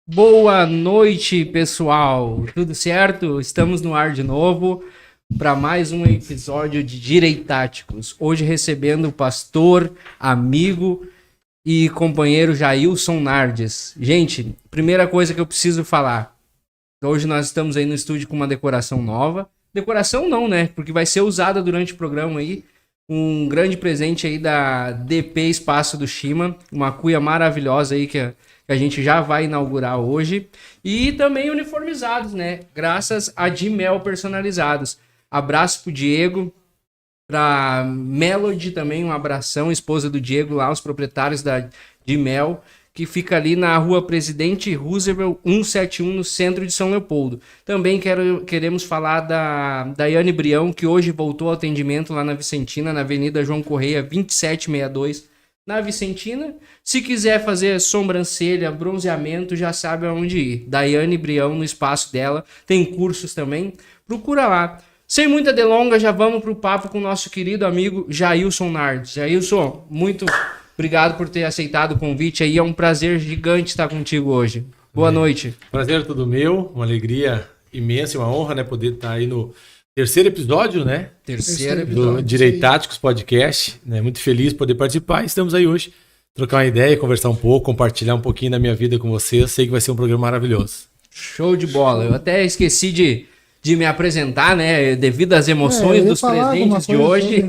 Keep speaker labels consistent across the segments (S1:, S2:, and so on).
S1: Boa noite, pessoal. Tudo certo? Estamos no ar de novo para mais um episódio de Direitáticos. Hoje recebendo o pastor, amigo e companheiro Jailson Nardes. Gente, primeira coisa que eu preciso falar. Hoje nós estamos aí no estúdio com uma decoração nova. Decoração não, né? Porque vai ser usada durante o programa aí. Um grande presente aí da DP Espaço do Shima. Uma cuia maravilhosa aí que a gente já vai inaugurar hoje. E também uniformizados, né? Graças a Dimel personalizados. Abraço pro Diego, pra Melody também, um abração, esposa do Diego lá, os proprietários da Dimel, que fica ali na rua Presidente Roosevelt 171, no centro de São Leopoldo. Também queremos falar da Daiane Brião, que hoje voltou ao atendimento lá na Vicentina, na Avenida João Correia 2762, na Vicentina. Se quiser fazer sobrancelha, bronzeamento, já sabe aonde ir. Daiane Brião, no espaço dela, tem cursos também, procura lá. Sem muita delonga, já vamos pro papo com o nosso querido amigo Jailson Nardes. Jailson, muito obrigado por ter aceitado o convite aí, é um prazer gigante estar contigo hoje. Boa noite.
S2: Prazer é todo meu, uma alegria imensa e uma honra, né, poder estar aí no terceiro episódio, né?
S1: Terceiro episódio.
S2: Do Direitáticos Podcast, né? Muito feliz de poder participar. Estamos aí hoje, trocar uma ideia, conversar um pouco, compartilhar um pouquinho da minha vida com vocês. Sei que vai ser um programa maravilhoso.
S1: Show de bola. Eu até esqueci de me apresentar, né? Devido às emoções dos presentes de hoje.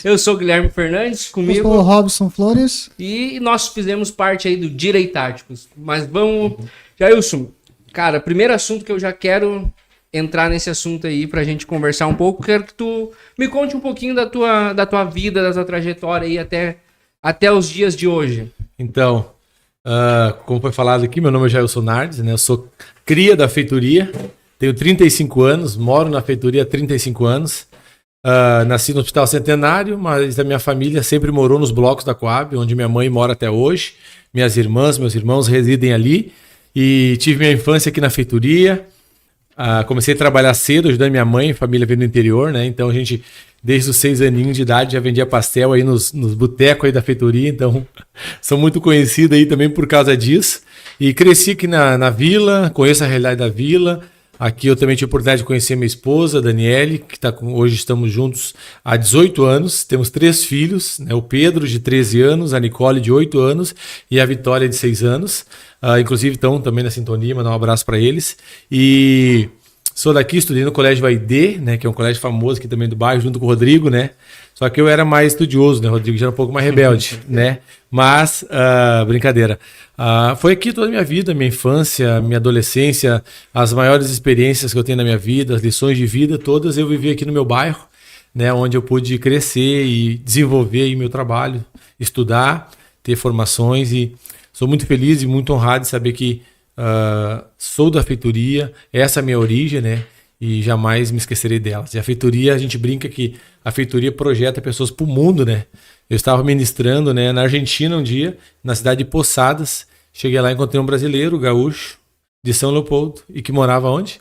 S1: Eu sou Guilherme Fernandes, comigo.
S3: Eu sou o Robson Flores.
S1: E nós fizemos parte aí do Direitáticos. Mas vamos... Jailson, cara, primeiro assunto que eu já quero entrar nesse assunto aí pra gente conversar um pouco. Quero que tu me conte um pouquinho da tua vida, da tua trajetória aí até os dias de hoje.
S2: Então, como foi falado aqui, meu nome é Jailson Nardes, né? Eu sou cria da feitoria. Tenho 35 anos, moro na feitoria há 35 anos. Nasci no Hospital Centenário, mas a minha família sempre morou nos blocos da Coab, onde minha mãe mora até hoje. Minhas irmãs, meus irmãos residem ali. E tive minha infância aqui na feitoria. Comecei a trabalhar cedo, ajudando minha mãe, família veio do interior, né? Então a gente, desde os 6 aninhos de idade, já vendia pastel aí nos botecos aí da feitoria. Então, sou muito conhecido aí também por causa disso. E cresci aqui na vila, conheço a realidade da vila. Aqui eu também tive a oportunidade de conhecer minha esposa, Daniele, que hoje estamos juntos há 18 anos. Temos 3 filhos, né? O Pedro, de 13 anos, a Nicole, de 8 anos, e a Vitória, de 6 anos. Inclusive estão também na sintonia, mandar um abraço para eles. E sou daqui, estudei no Colégio Aidê, né? Que é um colégio famoso aqui também do bairro, junto com o Rodrigo, né? Só que eu era mais estudioso, né? O Rodrigo já era um pouco mais rebelde, né? Mas, brincadeira. Foi aqui toda a minha vida, minha infância, minha adolescência, as maiores experiências que eu tenho na minha vida, as lições de vida, todas eu vivi aqui no meu bairro, né? Onde eu pude crescer e desenvolver aí meu trabalho, estudar, ter formações, e sou muito feliz e muito honrado de saber que sou da feitoria, essa é a minha origem, né? E jamais me esquecerei delas. E a feitoria, a gente brinca que a feitoria projeta pessoas para o mundo, né? Eu estava ministrando, né, na Argentina um dia, na cidade de Posadas. Cheguei lá e encontrei um brasileiro, gaúcho, de São Leopoldo, e que morava onde?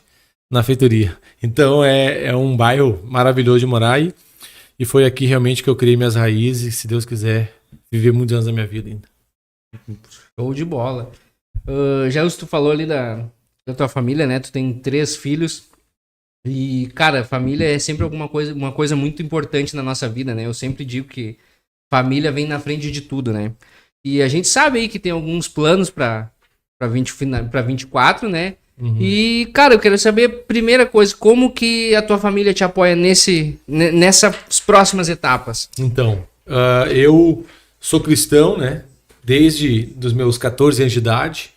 S2: Na feitoria. Então é um bairro maravilhoso de morar, e foi aqui realmente que eu criei minhas raízes, e se Deus quiser, viver muitos anos da minha vida ainda.
S1: Show de bola. Já tu falou ali da tua família, né? Tu tem 3 filhos. E, cara, família é sempre uma coisa muito importante na nossa vida, né? Eu sempre digo que família vem na frente de tudo, né? E a gente sabe aí que tem alguns planos pra 24, né? Uhum. E, cara, eu quero saber, primeira coisa, como que a tua família te apoia nessas próximas etapas?
S2: Então, eu sou cristão, né? Desde os meus 14 anos de idade.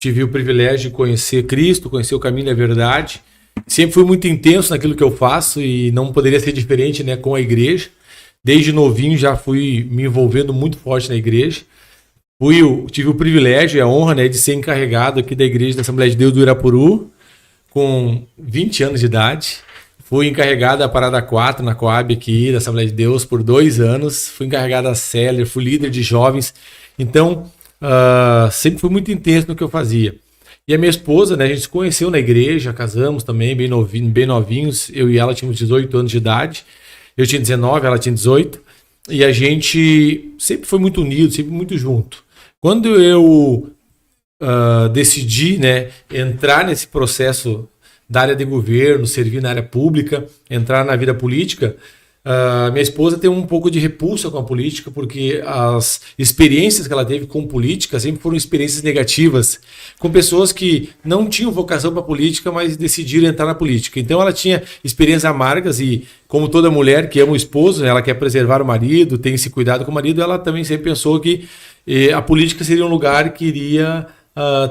S2: Tive o privilégio de conhecer Cristo, conhecer o caminho da verdade. Sempre fui muito intenso naquilo que eu faço e não poderia ser diferente, né, com a igreja. Desde novinho já fui me envolvendo muito forte na igreja. Tive o privilégio e a honra, né, de ser encarregado aqui da Igreja da Assembleia de Deus do Irapuru, com 20 anos de idade. Fui encarregado da Parada 4 na Coab aqui da Assembleia de Deus por 2 anos. Fui encarregado da Célia, fui líder de jovens. Então, sempre fui muito intenso no que eu fazia. E a minha esposa, né, a gente se conheceu na igreja, casamos também, bem novinhos. Eu e ela tínhamos 18 anos de idade. Eu tinha 19, ela tinha 18. E a gente sempre foi muito unido, sempre muito junto. Quando eu decidi, né, entrar nesse processo da área de governo, servir na área pública, entrar na vida política, minha esposa tem um pouco de repulsa com a política, porque as experiências que ela teve com política sempre foram experiências negativas, com pessoas que não tinham vocação para a política, mas decidiram entrar na política. Então ela tinha experiências amargas e, como toda mulher que ama o esposo, ela quer preservar o marido, tem esse cuidado com o marido, ela também sempre pensou que a política seria um lugar que iria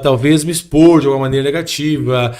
S2: talvez me expor de alguma maneira negativa,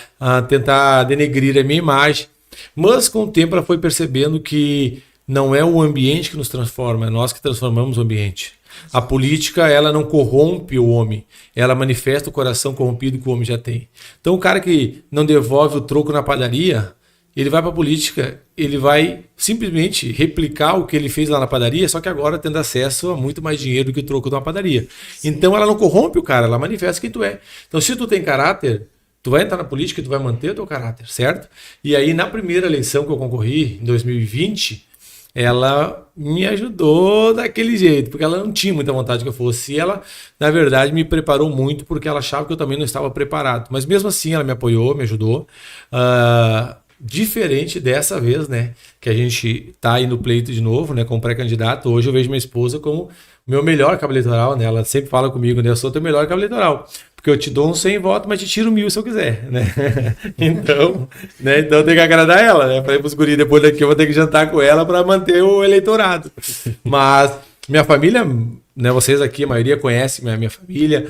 S2: tentar denegrir a minha imagem. Mas com o tempo ela foi percebendo que não é o ambiente que nos transforma, é nós que transformamos o ambiente. A política, ela não corrompe o homem, ela manifesta o coração corrompido que o homem já tem. Então o cara que não devolve o troco na padaria, ele vai para a política, ele vai simplesmente replicar o que ele fez lá na padaria, só que agora tendo acesso a muito mais dinheiro do que o troco de uma padaria. Sim. Então ela não corrompe o cara, ela manifesta quem tu é. Então se tu tem caráter, tu vai entrar na política e tu vai manter o teu caráter, certo? E aí na primeira eleição que eu concorri, em 2020, ela me ajudou daquele jeito, porque ela não tinha muita vontade que eu fosse. E ela, na verdade, me preparou muito, porque ela achava que eu também não estava preparado. Mas mesmo assim ela me apoiou, me ajudou. Diferente dessa vez, né, que a gente tá aí no pleito de novo, né, como pré-candidato. Hoje eu vejo minha esposa como meu melhor cabo eleitoral, né? Ela sempre fala comigo, né, eu sou teu melhor cabo eleitoral, porque eu te dou uns 100 votos, mas te tiro 1000 se eu quiser, né? Então eu tenho que agradar ela, né? Falei pros guri, depois daqui eu vou ter que jantar com ela para manter o eleitorado. Mas minha família, né, vocês aqui, a maioria conhece minha família,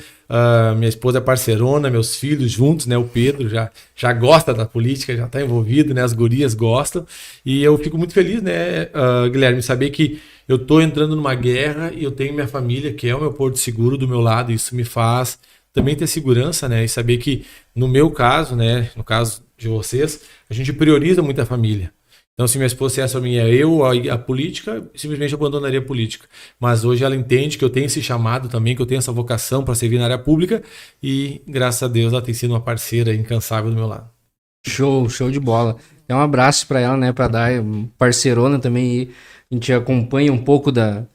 S2: minha esposa é parceirona, meus filhos juntos, né, o Pedro já gosta da política, já está envolvido, né, as gurias gostam, e eu fico muito feliz, né, Guilherme, saber que eu estou entrando numa guerra e eu tenho minha família, que é o meu porto seguro do meu lado. Isso me faz também ter segurança, né, e saber que no meu caso, né, no caso de vocês, a gente prioriza muito a família. Então, se minha esposa dissesse a mim, a política, simplesmente abandonaria a política. Mas hoje ela entende que eu tenho esse chamado também, que eu tenho essa vocação para servir na área pública e, graças a Deus, ela tem sido uma parceira incansável do meu lado.
S1: Show de bola. É um abraço para ela, né, para dar parceirona também. E a gente acompanha um pouco da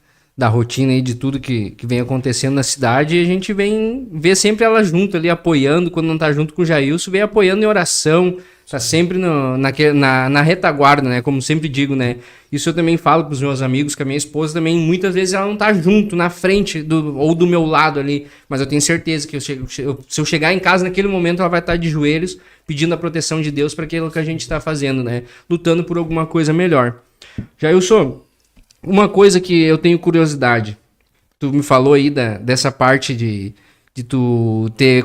S1: rotina aí de tudo que vem acontecendo na cidade e a gente vê sempre ela junto ali, apoiando, quando não tá junto com o Jailson, vem apoiando em oração, tá sempre na retaguarda, né, como sempre digo, né, isso eu também falo pros meus amigos, que a minha esposa também, muitas vezes ela não tá junto, na frente, ou do meu lado ali, mas eu tenho certeza que se eu chegar em casa naquele momento, ela vai estar de joelhos, pedindo a proteção de Deus para aquilo que a gente tá fazendo, né, lutando por alguma coisa melhor. Jailson, uma coisa que eu tenho curiosidade, tu me falou aí dessa parte de tu ter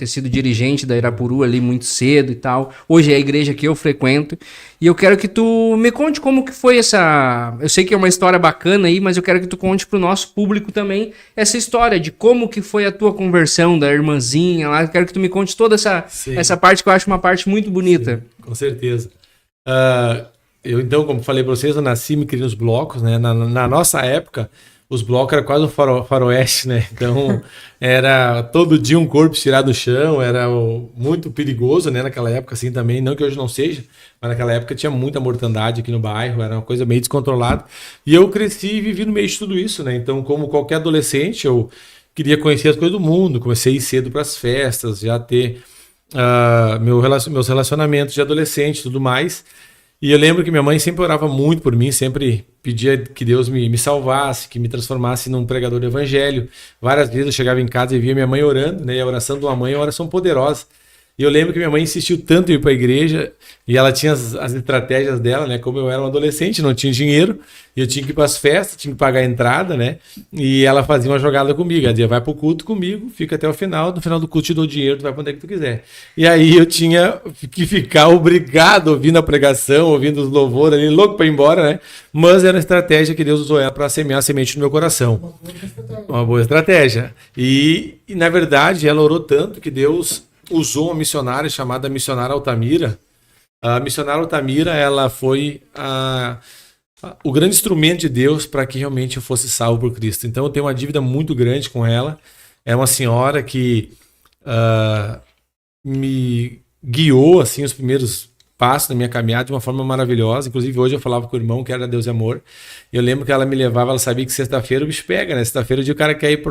S1: sido dirigente da Irapuru ali muito cedo e tal. Hoje é a igreja que eu frequento. E eu quero que tu me conte como que foi essa... Eu sei que é uma história bacana aí, mas eu quero que tu conte pro nosso público também essa história de como que foi a tua conversão da irmãzinha lá. Eu quero que tu me conte toda essa parte que eu acho uma parte muito bonita.
S2: Sim, com certeza. Eu, então, como falei para vocês, eu nasci e me criei nos blocos, né? Na nossa época, os blocos eram quase um faroeste, né? Então, era todo dia um corpo tirado do chão, era muito perigoso, né? Naquela época, assim, também, não que hoje não seja, mas naquela época tinha muita mortandade aqui no bairro, era uma coisa meio descontrolada. E eu cresci e vivi no meio de tudo isso, né? Então, como qualquer adolescente, eu queria conhecer as coisas do mundo, comecei a ir cedo para as festas, já ter meus relacionamentos de adolescente e tudo mais. E eu lembro que minha mãe sempre orava muito por mim, sempre pedia que Deus me salvasse, que me transformasse num pregador do evangelho. Várias vezes eu chegava em casa e via minha mãe orando, né? E a oração de uma mãe é uma oração poderosa. E eu lembro que minha mãe insistiu tanto em ir para a igreja e ela tinha as estratégias dela, né? Como eu era um adolescente, não tinha dinheiro, e eu tinha que ir para as festas, tinha que pagar a entrada, né? E ela fazia uma jogada comigo. Ela dizia, vai para o culto comigo, fica até o final, no final do culto te dou dinheiro, tu vai para onde é que tu quiser. E aí eu tinha que ficar obrigado ouvindo a pregação, ouvindo os louvores ali, louco para ir embora, né? Mas era uma estratégia que Deus usou ela para semear a semente no meu coração. Uma boa estratégia. E na verdade ela orou tanto que Deus usou uma missionária chamada Missionária Altamira. A Missionária Altamira, ela foi o grande instrumento de Deus para que realmente eu fosse salvo por Cristo. Então eu tenho uma dívida muito grande com ela. É uma senhora que me guiou assim os primeiros passo na minha caminhada de uma forma maravilhosa. Inclusive, hoje eu falava com o irmão que era Deus e Amor. E eu lembro que ela me levava, ela sabia que sexta-feira o bicho pega, né? Sexta-feira o dia o cara quer ir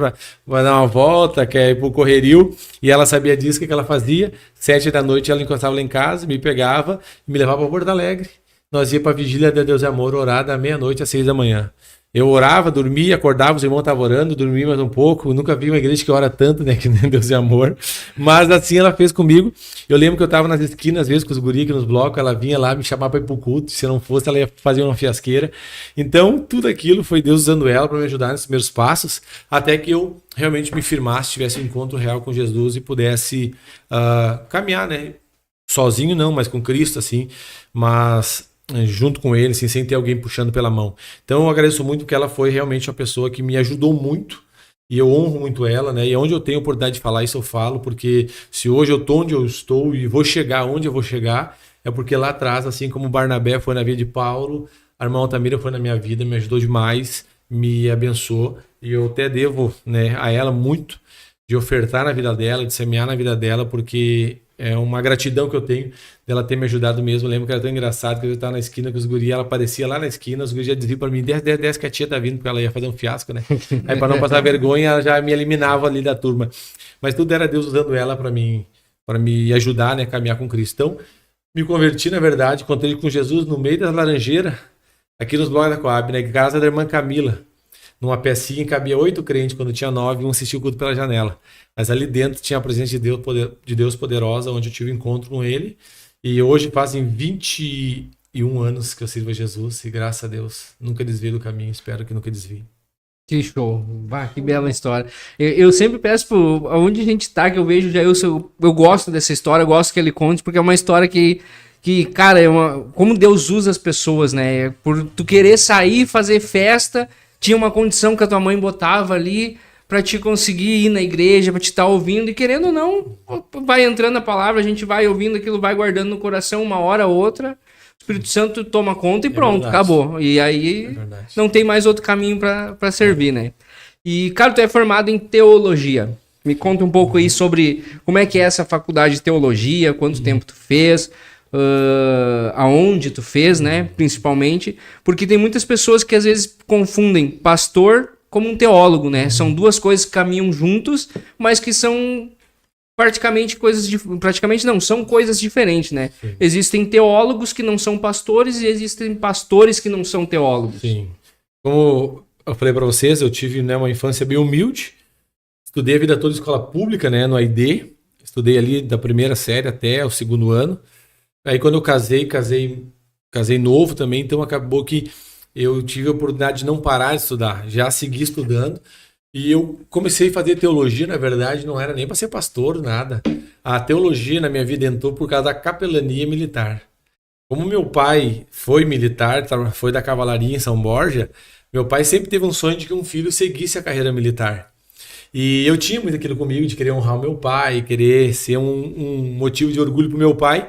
S2: vai dar uma volta, quer ir pro correrio. E ela sabia disso, o que ela fazia? 7 da noite ela encostava lá em casa, me pegava e me levava para Porto Alegre. Nós ia para a vigília de Deus e Amor, orar da meia-noite às 6 da manhã. Eu orava, dormia, acordava, os irmãos estavam orando, dormia mais um pouco. Eu nunca vi uma igreja que ora tanto, né? Que nem Deus e Amor. Mas assim ela fez comigo. Eu lembro que eu estava nas esquinas, às vezes, com os guris aqui nos blocos. Ela vinha lá me chamar para ir pro culto. Se não fosse, ela ia fazer uma fiasqueira. Então, tudo aquilo foi Deus usando ela para me ajudar nesses primeiros passos. Até que eu realmente me firmasse, tivesse um encontro real com Jesus e pudesse caminhar, né? Sozinho não, mas com Cristo, assim. Mas junto com ele, assim, sem ter alguém puxando pela mão. Então eu agradeço muito porque ela foi realmente uma pessoa que me ajudou muito e eu honro muito ela, né? E onde eu tenho a oportunidade de falar isso eu falo, porque se hoje eu estou onde eu estou e vou chegar onde eu vou chegar, é porque lá atrás, assim como Barnabé foi na vida de Paulo, a irmã Altamira foi na minha vida, me ajudou demais, me abençoou e eu até devo, né, a ela muito de ofertar na vida dela, de semear na vida dela, porque é uma gratidão que eu tenho dela ter me ajudado mesmo. Eu lembro que era tão engraçado que eu estava na esquina com os guris, ela aparecia lá na esquina, os guris já diziam para mim, 10 que a tia tá vindo, porque ela ia fazer um fiasco, né? Aí para não passar vergonha, ela já me eliminava ali da turma. Mas tudo era Deus usando ela para me ajudar, né, a caminhar com Cristo. Então, me converti, na verdade, encontrei com Jesus no meio das laranjeiras, aqui nos blocos da Coab, né, casa da irmã Camila. Numa pecinha cabia 8 crentes, quando tinha 9, um assistia o culto pela janela. Mas ali dentro tinha a presença de Deus poderosa, onde eu tive um encontro com ele. E hoje fazem 21 anos que eu sirvo a Jesus e graças a Deus nunca desviei do caminho, espero que nunca desvie.
S1: Que show, que bela história. Eu sempre peço aonde a gente tá, que eu vejo já eu gosto dessa história, eu gosto que ele conte, porque é uma história que cara, como Deus usa as pessoas, né? Por tu querer sair, fazer festa, tinha uma condição que a tua mãe botava ali para te conseguir ir na igreja, para te estar ouvindo, e querendo ou não, vai entrando a palavra, a gente vai ouvindo aquilo, vai guardando no coração uma hora ou outra, o Espírito Santo toma conta e pronto, acabou. E aí não tem mais outro caminho para servir, né? E, cara, tu é formado em teologia. Me conta um pouco aí sobre como é que é essa faculdade de teologia, quanto tempo tu fez, aonde tu fez, né, principalmente, porque tem muitas pessoas que às vezes confundem pastor como um teólogo, né, são duas coisas que caminham juntos, mas que são são coisas diferentes, né. Sim. Existem teólogos que não são pastores e existem pastores que não são teólogos.
S2: Sim, como eu falei para vocês, eu tive, né, uma infância bem humilde, estudei a vida toda em escola pública, né, no AID, estudei ali da primeira série até o segundo ano. Aí quando eu casei novo também, então acabou que eu tive a oportunidade de não parar de estudar, já segui estudando. E eu comecei a fazer teologia, na verdade, não era nem para ser pastor, nada. A teologia na minha vida entrou por causa da capelania militar. Como meu pai foi militar, foi da cavalaria em São Borja, meu pai sempre teve um sonho de que um filho seguisse a carreira militar. E eu tinha muito aquilo comigo, de querer honrar o meu pai, querer ser um motivo de orgulho para o meu pai.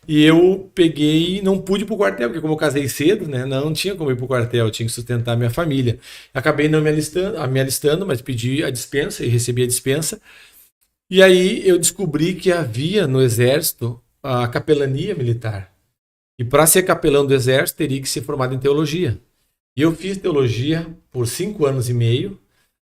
S2: E eu peguei e não pude ir pro quartel, porque como eu casei cedo, né, não tinha como ir pro quartel, eu tinha que sustentar minha família. Acabei não me alistando, mas pedi a dispensa e recebi a dispensa. E aí eu descobri que havia no exército a capelania militar. E para ser capelão do exército, teria que ser formado em teologia. E eu fiz teologia por 5 anos e meio,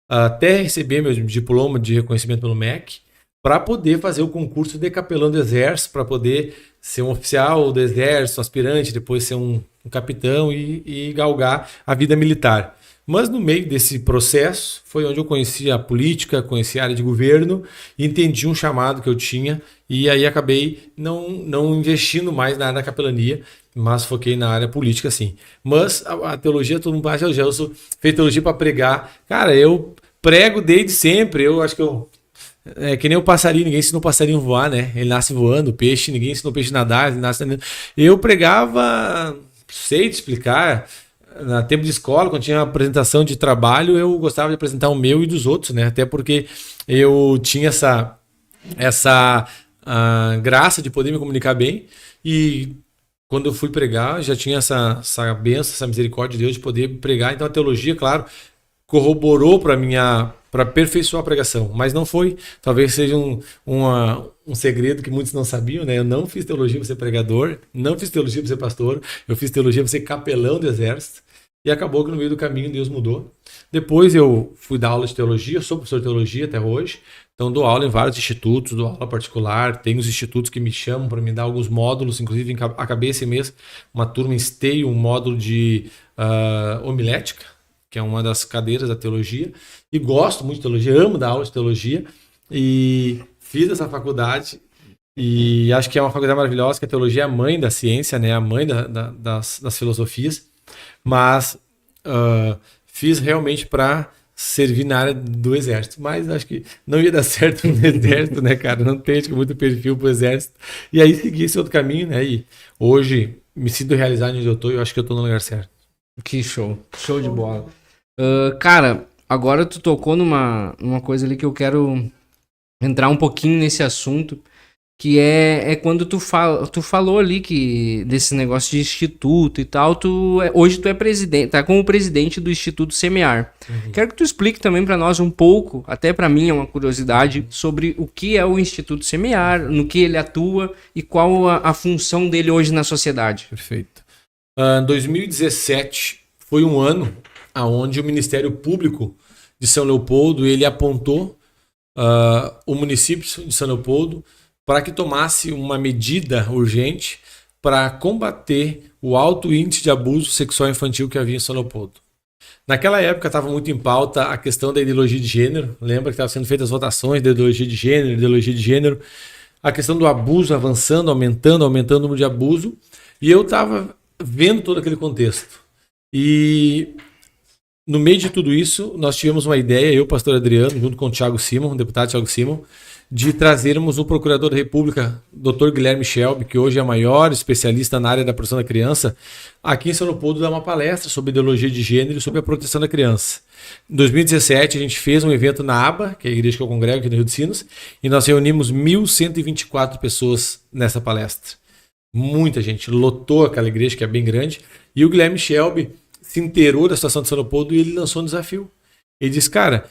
S2: até receber meu diploma de reconhecimento pelo MEC, para poder fazer o concurso de capelão do exército, para poder ser um oficial do exército, um aspirante, depois ser um capitão e galgar a vida militar. Mas no meio desse processo foi onde eu conheci a política, conheci a área de governo, entendi um chamado que eu tinha e aí acabei não investindo mais na área da capelania, mas foquei na área política, sim. Mas a teologia, todo mundo acha, eu fiz teologia para pregar. Cara, eu prego desde sempre, eu acho que é que nem o passarinho, ninguém ensinou o passarinho a voar, né? Ele nasce voando, o peixe, ninguém ensinou o peixe a nadar, ele nasce nadando. Eu pregava, sei te explicar, na tempo de escola, quando tinha apresentação de trabalho, eu gostava de apresentar o meu e dos outros, né? Até porque eu tinha essa graça de poder me comunicar bem e quando eu fui pregar, já tinha essa bênção, essa misericórdia de Deus de poder pregar. Então a teologia, claro, corroborou para aperfeiçoar a pregação, mas não foi, talvez seja um segredo que muitos não sabiam, né? Eu não fiz teologia para ser pregador, não fiz teologia para ser pastor, eu fiz teologia para ser capelão do exército. E acabou que no meio do caminho Deus mudou. Depois eu fui dar aula de teologia, sou professor de teologia até hoje. Então dou aula em vários institutos, dou aula particular. Tem os institutos que me chamam para me dar alguns módulos, inclusive acabei esse mês uma turma em esteio, um módulo de homilética, que é uma das cadeiras da teologia. E gosto muito de teologia, amo dar aula de teologia. E fiz essa faculdade e acho que é uma faculdade maravilhosa, que a teologia é a mãe da ciência, né? A mãe das filosofias. Mas fiz realmente para servir na área do exército, mas acho que não ia dar certo no exército, né, cara? Não tem muito perfil pro exército. E aí segui esse outro caminho, né? E hoje me sinto realizado onde eu tô e eu acho que eu tô no lugar certo.
S1: Que show. Show de bola. Cara, agora tu tocou numa coisa ali que eu quero entrar um pouquinho nesse assunto, que é quando tu falou ali que desse negócio de instituto e tal, hoje tu é presidente, tá como presidente do Instituto Semear. Uhum. Quero que tu explique também para nós um pouco, até para mim é uma curiosidade, sobre o que é o Instituto Semear, no que ele atua e qual a função dele hoje na sociedade.
S2: Perfeito. 2017 foi um ano onde o Ministério Público de São Leopoldo ele apontou o município de São Leopoldo para que tomasse uma medida urgente para combater o alto índice de abuso sexual infantil que havia em São Leopoldo. Naquela época estava muito em pauta a questão da ideologia de gênero. Lembra que estavam sendo feitas votações da ideologia de gênero. A questão do abuso avançando, aumentando o número de abuso. E eu estava vendo todo aquele contexto. E no meio de tudo isso, nós tivemos uma ideia, eu, pastor Adriano, junto com o Thiago Simon, o deputado Thiago Simon, de trazermos o procurador da República, Dr. Guilherme Shelby, que hoje é o maior especialista na área da proteção da criança, aqui em São Leopoldo, dar uma palestra sobre ideologia de gênero e sobre a proteção da criança. Em 2017, a gente fez um evento na ABA, que é a igreja que eu congrego aqui no Rio de Sinos, e nós reunimos 1.124 pessoas nessa palestra. Muita gente, lotou aquela igreja, que é bem grande, e o Guilherme Shelby se inteirou da situação de São Leopoldo e ele lançou um desafio. Ele disse, cara,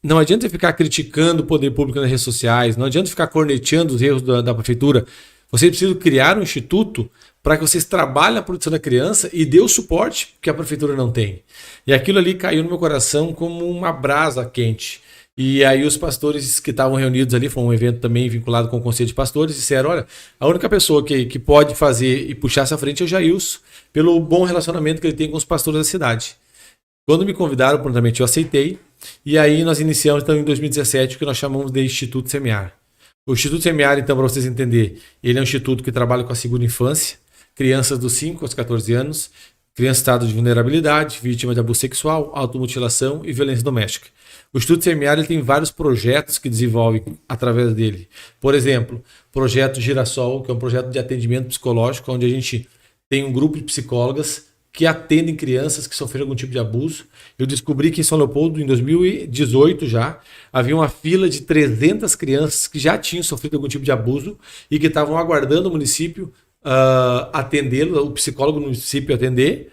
S2: não adianta ficar criticando o poder público nas redes sociais, não adianta ficar corneteando os erros da prefeitura. Vocês precisam criar um instituto para que vocês trabalhem a proteção da criança e dê o suporte que a prefeitura não tem. E aquilo ali caiu no meu coração como uma brasa quente. E aí os pastores que estavam reunidos ali, foi um evento também vinculado com o Conselho de Pastores, disseram, olha, a única pessoa que pode fazer e puxar essa frente é o Jailson, pelo bom relacionamento que ele tem com os pastores da cidade. Quando me convidaram, prontamente eu aceitei. E aí nós iniciamos então em 2017 o que nós chamamos de Instituto Semear. O Instituto Semear, então, para vocês entenderem, ele é um instituto que trabalha com a segunda infância, crianças dos 5 aos 14 anos, criança em estado de vulnerabilidade, vítima de abuso sexual, automutilação e violência doméstica. O Instituto Semear ele tem vários projetos que desenvolve através dele. Por exemplo, o projeto Girassol, que é um projeto de atendimento psicológico, onde a gente tem um grupo de psicólogas que atendem crianças que sofreram algum tipo de abuso. Eu descobri que em São Leopoldo, em 2018 já, havia uma fila de 300 crianças que já tinham sofrido algum tipo de abuso e que estavam aguardando o município atendê-lo, o psicólogo do município atender,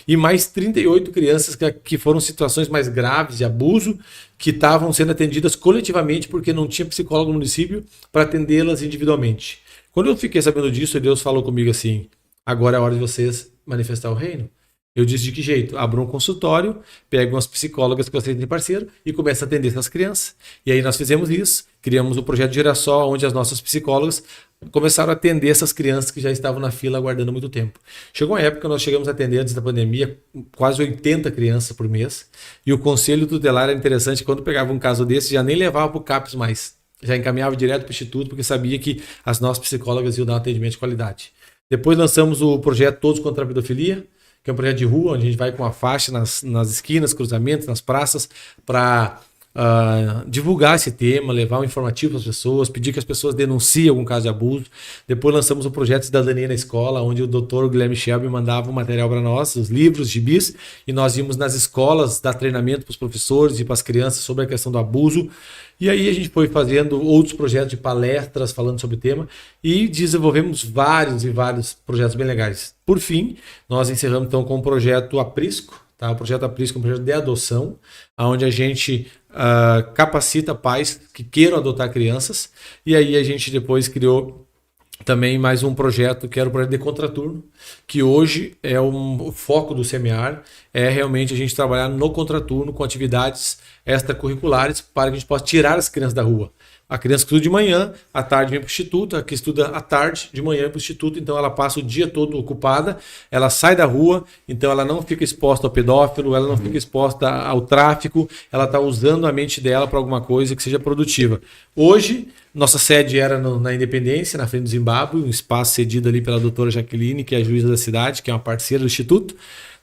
S2: e mais 38 crianças que foram situações mais graves de abuso, que estavam sendo atendidas coletivamente porque não tinha psicólogo no município para atendê-las individualmente. Quando eu fiquei sabendo disso, Deus falou comigo assim, agora é a hora de vocês manifestar o reino. Eu disse de que jeito? Abram um consultório, pegam as psicólogas que vocês têm parceiro e começam a atender essas crianças. E aí nós fizemos isso, criamos o projeto Girassol, onde as nossas psicólogas começaram a atender essas crianças que já estavam na fila aguardando muito tempo. Chegou uma época que nós chegamos a atender antes da pandemia quase 80 crianças por mês. E o conselho tutelar era interessante, quando pegava um caso desse, já nem levava para o CAPS mais. Já encaminhava direto para o Instituto, porque sabia que as nossas psicólogas iam dar um atendimento de qualidade. Depois lançamos o projeto Todos contra a Pedofilia, que é um projeto de rua, onde a gente vai com a faixa nas esquinas, cruzamentos, nas praças, para divulgar esse tema, levar um informativo para as pessoas, pedir que as pessoas denunciem algum caso de abuso. Depois lançamos o projeto Cidadania na Escola, onde o Dr. Guilherme Shelby mandava o material para nós, os livros, gibis, e nós íamos nas escolas dar treinamento para os professores e para as crianças sobre a questão do abuso. E aí a gente foi fazendo outros projetos de palestras falando sobre o tema e desenvolvemos vários projetos bem legais. Por fim, nós encerramos então com o projeto Aprisco. Tá? O projeto Aprisco é um projeto de adoção, onde a gente capacita pais que queiram adotar crianças. E aí a gente depois criou também mais um projeto, que era o projeto de contraturno, que hoje é o foco do Semear, é realmente a gente trabalhar no contraturno com atividades extracurriculares para que a gente possa tirar as crianças da rua. A criança que estuda de manhã, à tarde vem para o instituto, a que estuda à tarde, de manhã para o instituto, então ela passa o dia todo ocupada, ela sai da rua, então ela não fica exposta ao pedófilo, ela não fica exposta ao tráfico, ela está usando a mente dela para alguma coisa que seja produtiva. Hoje, nossa sede era na Independência, na frente do Zimbábue, um espaço cedido ali pela doutora Jaqueline, que é a juíza da cidade, que é uma parceira do instituto.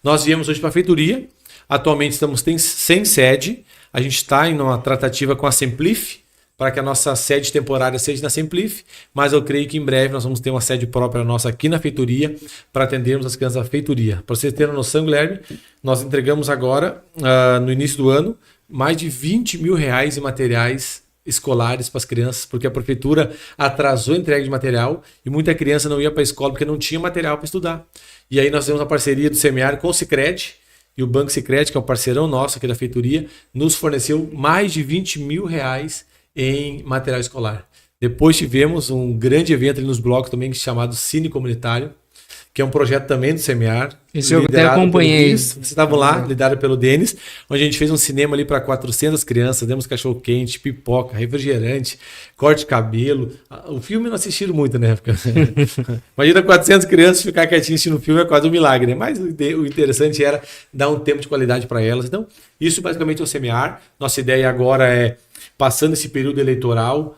S2: Nós viemos hoje para a feitoria, atualmente estamos sem sede, a gente está em uma tratativa com a Semplif, para que a nossa sede temporária seja na Semplif, mas eu creio que em breve nós vamos ter uma sede própria nossa aqui na feitoria para atendermos as crianças da feitoria. Para vocês terem noção, Guilherme, nós entregamos agora, no início do ano, mais de R$20 mil em materiais escolares para as crianças, porque a prefeitura atrasou a entrega de material e muita criança não ia para a escola porque não tinha material para estudar. E aí nós temos a parceria do Semear com o Sicredi, e o Banco Sicredi, que é um parceirão nosso aqui da feitoria, nos forneceu mais de R$20 mil em material escolar. Depois tivemos um grande evento ali nos blocos também chamado Cine Comunitário, que é um projeto também do Semear.
S1: Isso eu até acompanhei.
S2: Vocês estavam lá, liderado pelo Denis, onde a gente fez um cinema ali para 400 crianças, demos cachorro-quente, pipoca, refrigerante, corte de cabelo. O filme não assistiram muito na época. Imagina 400 crianças ficar quietinho assistindo o filme, é quase um milagre, né? Mas o interessante era dar um tempo de qualidade para elas. Então, isso basicamente é o Semear. Nossa ideia agora é, passando esse período eleitoral,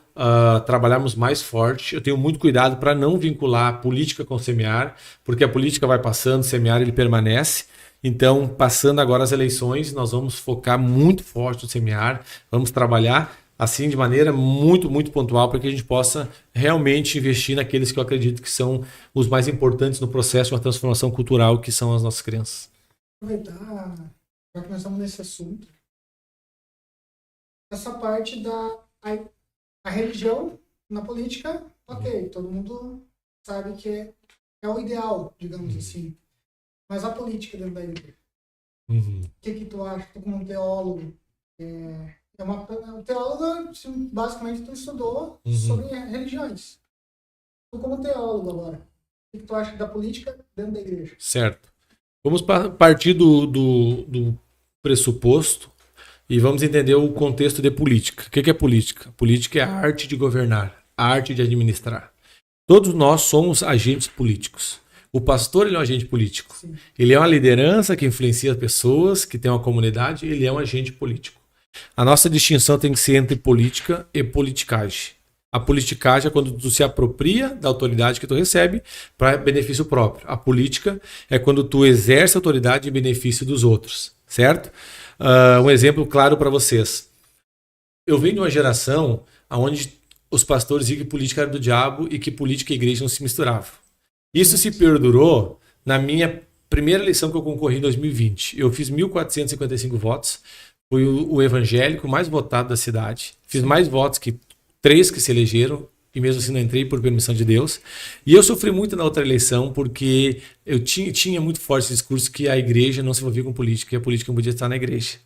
S2: trabalharmos mais forte. Eu tenho muito cuidado para não vincular a política com o Semear, porque a política vai passando, o Semear ele permanece. Então, passando agora as eleições, nós vamos focar muito forte no Semear, vamos trabalhar assim de maneira muito, muito pontual para que a gente possa realmente investir naqueles que eu acredito que são os mais importantes no processo de uma transformação cultural, que são as nossas crianças.
S3: Aproveitar, já que nós estamos nesse assunto, essa parte da a religião na política, ok, todo mundo sabe que é o ideal, digamos assim. Mas a política dentro da igreja. O que tu acha? Tu como um teólogo, um teólogo, basicamente tu estudou sobre religiões. Tu como teólogo agora, o que tu acha da política dentro da igreja?
S2: Certo. Vamos partir do pressuposto e vamos entender o contexto de política. O que é política? Política é a arte de governar, a arte de administrar. Todos nós somos agentes políticos. O pastor ele é um agente político.
S3: Sim.
S2: Ele é uma liderança que influencia as pessoas, que tem uma comunidade, ele é um agente político. A nossa distinção tem que ser entre política e politicagem. A politicagem é quando tu se apropria da autoridade que tu recebe para benefício próprio. A política é quando tu exerce a autoridade em benefício dos outros, certo? Um exemplo claro para vocês. Eu venho de uma geração onde os pastores diziam que política era do diabo e que política e igreja não se misturavam. Isso se perdurou na minha primeira eleição que eu concorri em 2020. Eu fiz 1.455 votos, fui o evangélico mais votado da cidade, fiz mais votos que 3 que se elegeram, e mesmo assim não entrei por permissão de Deus. E eu sofri muito na outra eleição porque eu tinha muito forte esse discurso que a igreja não se envolvia com política, e a política não podia estar na igreja.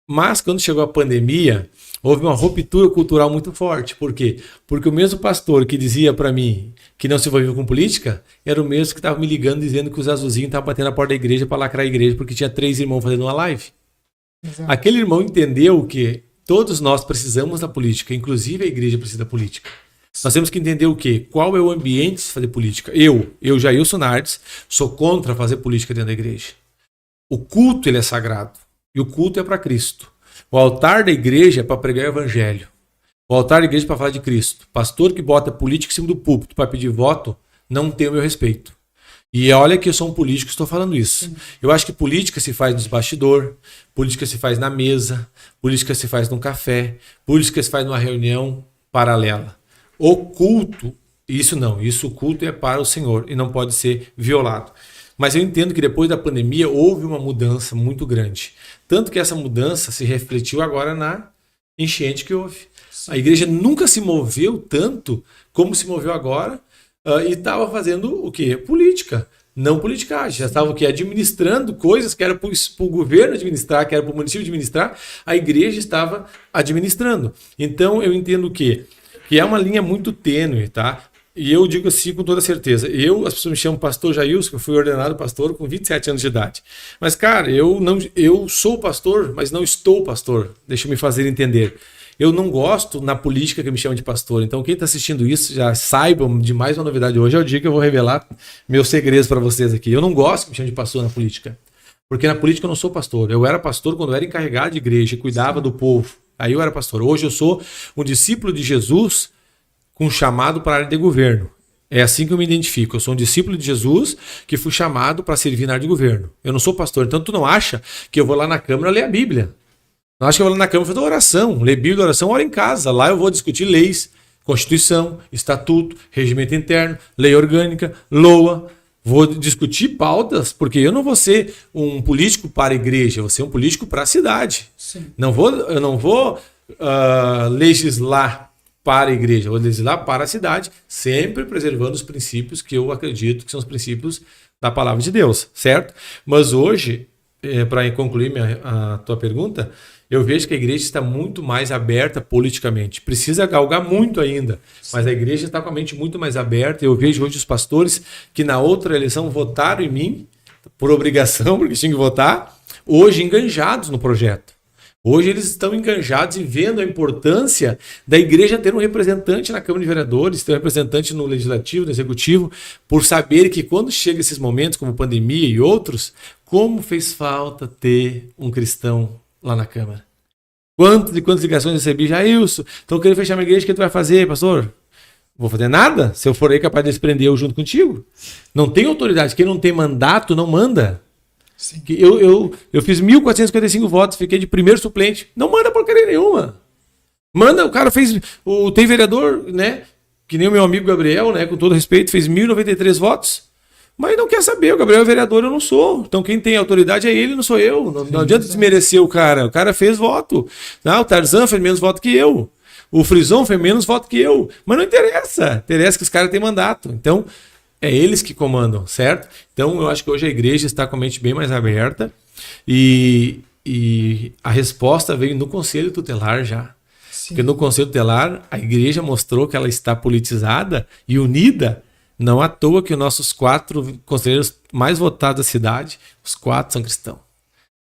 S2: Mas quando chegou a pandemia, houve uma ruptura cultural muito forte. Por quê? Porque o mesmo pastor que dizia para mim que não se envolvia com política, era o mesmo que estava me ligando dizendo que os azulzinhos estavam batendo na porta da igreja para lacrar a igreja, porque tinha 3 irmãos fazendo uma live.
S3: Exato.
S2: Aquele irmão entendeu que todos nós precisamos da política, inclusive a igreja precisa da política. Nós temos que entender o quê? Qual é o ambiente de fazer política? Eu Jailson Nardes, sou contra fazer política dentro da igreja. O culto ele é sagrado. E o culto é para Cristo. O altar da igreja é para pregar o evangelho. O altar da igreja é para falar de Cristo. Pastor que bota política em cima do púlpito para pedir voto, não tem o meu respeito. E olha que eu sou um político, estou falando isso. Sim. Eu acho que política se faz nos bastidores, política se faz na mesa, política se faz num café, política se faz numa reunião paralela. O culto, o culto é para o Senhor e não pode ser violado. Mas eu entendo que depois da pandemia houve uma mudança muito grande. Tanto que essa mudança se refletiu agora na enchente que houve. Sim. A igreja nunca se moveu tanto como se moveu agora e estava fazendo o quê? Política. Não politicagem. Já estava o quê? Administrando coisas que era para o governo administrar, que era para o município administrar, a igreja estava administrando. Então eu entendo o quê? Que é uma linha muito tênue, tá? E eu digo assim com toda certeza. As pessoas me chamam pastor Jailson, que eu fui ordenado pastor com 27 anos de idade. Mas, cara, eu sou pastor, mas não estou pastor. Deixa eu me fazer entender. Eu não gosto na política que me chamam de pastor. Então, quem está assistindo isso, já saibam de mais uma novidade. Hoje é o dia que eu vou revelar meus segredos para vocês aqui. Eu não gosto que me chamem de pastor na política. Porque na política eu não sou pastor. Eu era pastor quando eu era encarregado de igreja e cuidava do povo. Aí eu era pastor. Hoje eu sou um discípulo de Jesus com chamado para a área de governo. É assim que eu me identifico. Eu sou um discípulo de Jesus que fui chamado para servir na área de governo. Eu não sou pastor. Então tu não acha que eu vou lá na Câmara ler a Bíblia. Não acha que eu vou lá na Câmara fazer oração. Ler Bíblia, oração, oro em casa. Lá eu vou discutir leis, Constituição, Estatuto, Regimento Interno, Lei Orgânica, LOA. Vou discutir pautas, porque eu não vou ser um político para a igreja, eu vou ser um político para a cidade.
S3: Sim.
S2: Eu não vou legislar para a igreja, vou legislar para a cidade, sempre preservando os princípios que eu acredito que são os princípios da palavra de Deus, certo? Mas hoje, para concluir a tua pergunta, eu vejo que a igreja está muito mais aberta politicamente. Precisa galgar muito ainda, mas a igreja está com a mente muito mais aberta. Eu vejo hoje os pastores que na outra eleição votaram em mim, por obrigação, porque tinham que votar, hoje enganjados no projeto. Hoje eles estão enganjados e vendo a importância da igreja ter um representante na Câmara de Vereadores, ter um representante no Legislativo, no Executivo, por saber que quando chega esses momentos, como pandemia e outros, como fez falta ter um cristão lá na Câmara. Quantas ligações recebi? Jailson, estou querendo fechar minha igreja, o que tu vai fazer, pastor? Vou fazer nada? Se eu for aí capaz de desprender eu junto contigo. Não tem autoridade. Quem não tem mandato, não manda.
S3: Sim.
S2: Eu fiz 1.455 votos, fiquei de primeiro suplente. Não manda porcaria nenhuma. Manda, o cara fez... Tem vereador, né? Que nem o meu amigo Gabriel, né? Com todo respeito, fez 1.093 votos. Mas não quer saber, o Gabriel é vereador, eu não sou. Então quem tem autoridade é ele, não sou eu. Não adianta desmerecer o cara. O cara fez voto. O Tarzan fez menos voto que eu. O Frison fez menos voto que eu. Mas não interessa. Interessa que os caras têm mandato. Então, é eles que comandam, certo? Então, eu acho que hoje a igreja está com a mente bem mais aberta. E a resposta veio no Conselho Tutelar já. Sim. Porque no Conselho Tutelar, a igreja mostrou que ela está politizada e unida. Não à toa que os nossos 4 conselheiros mais votados da cidade, os 4 são cristãos.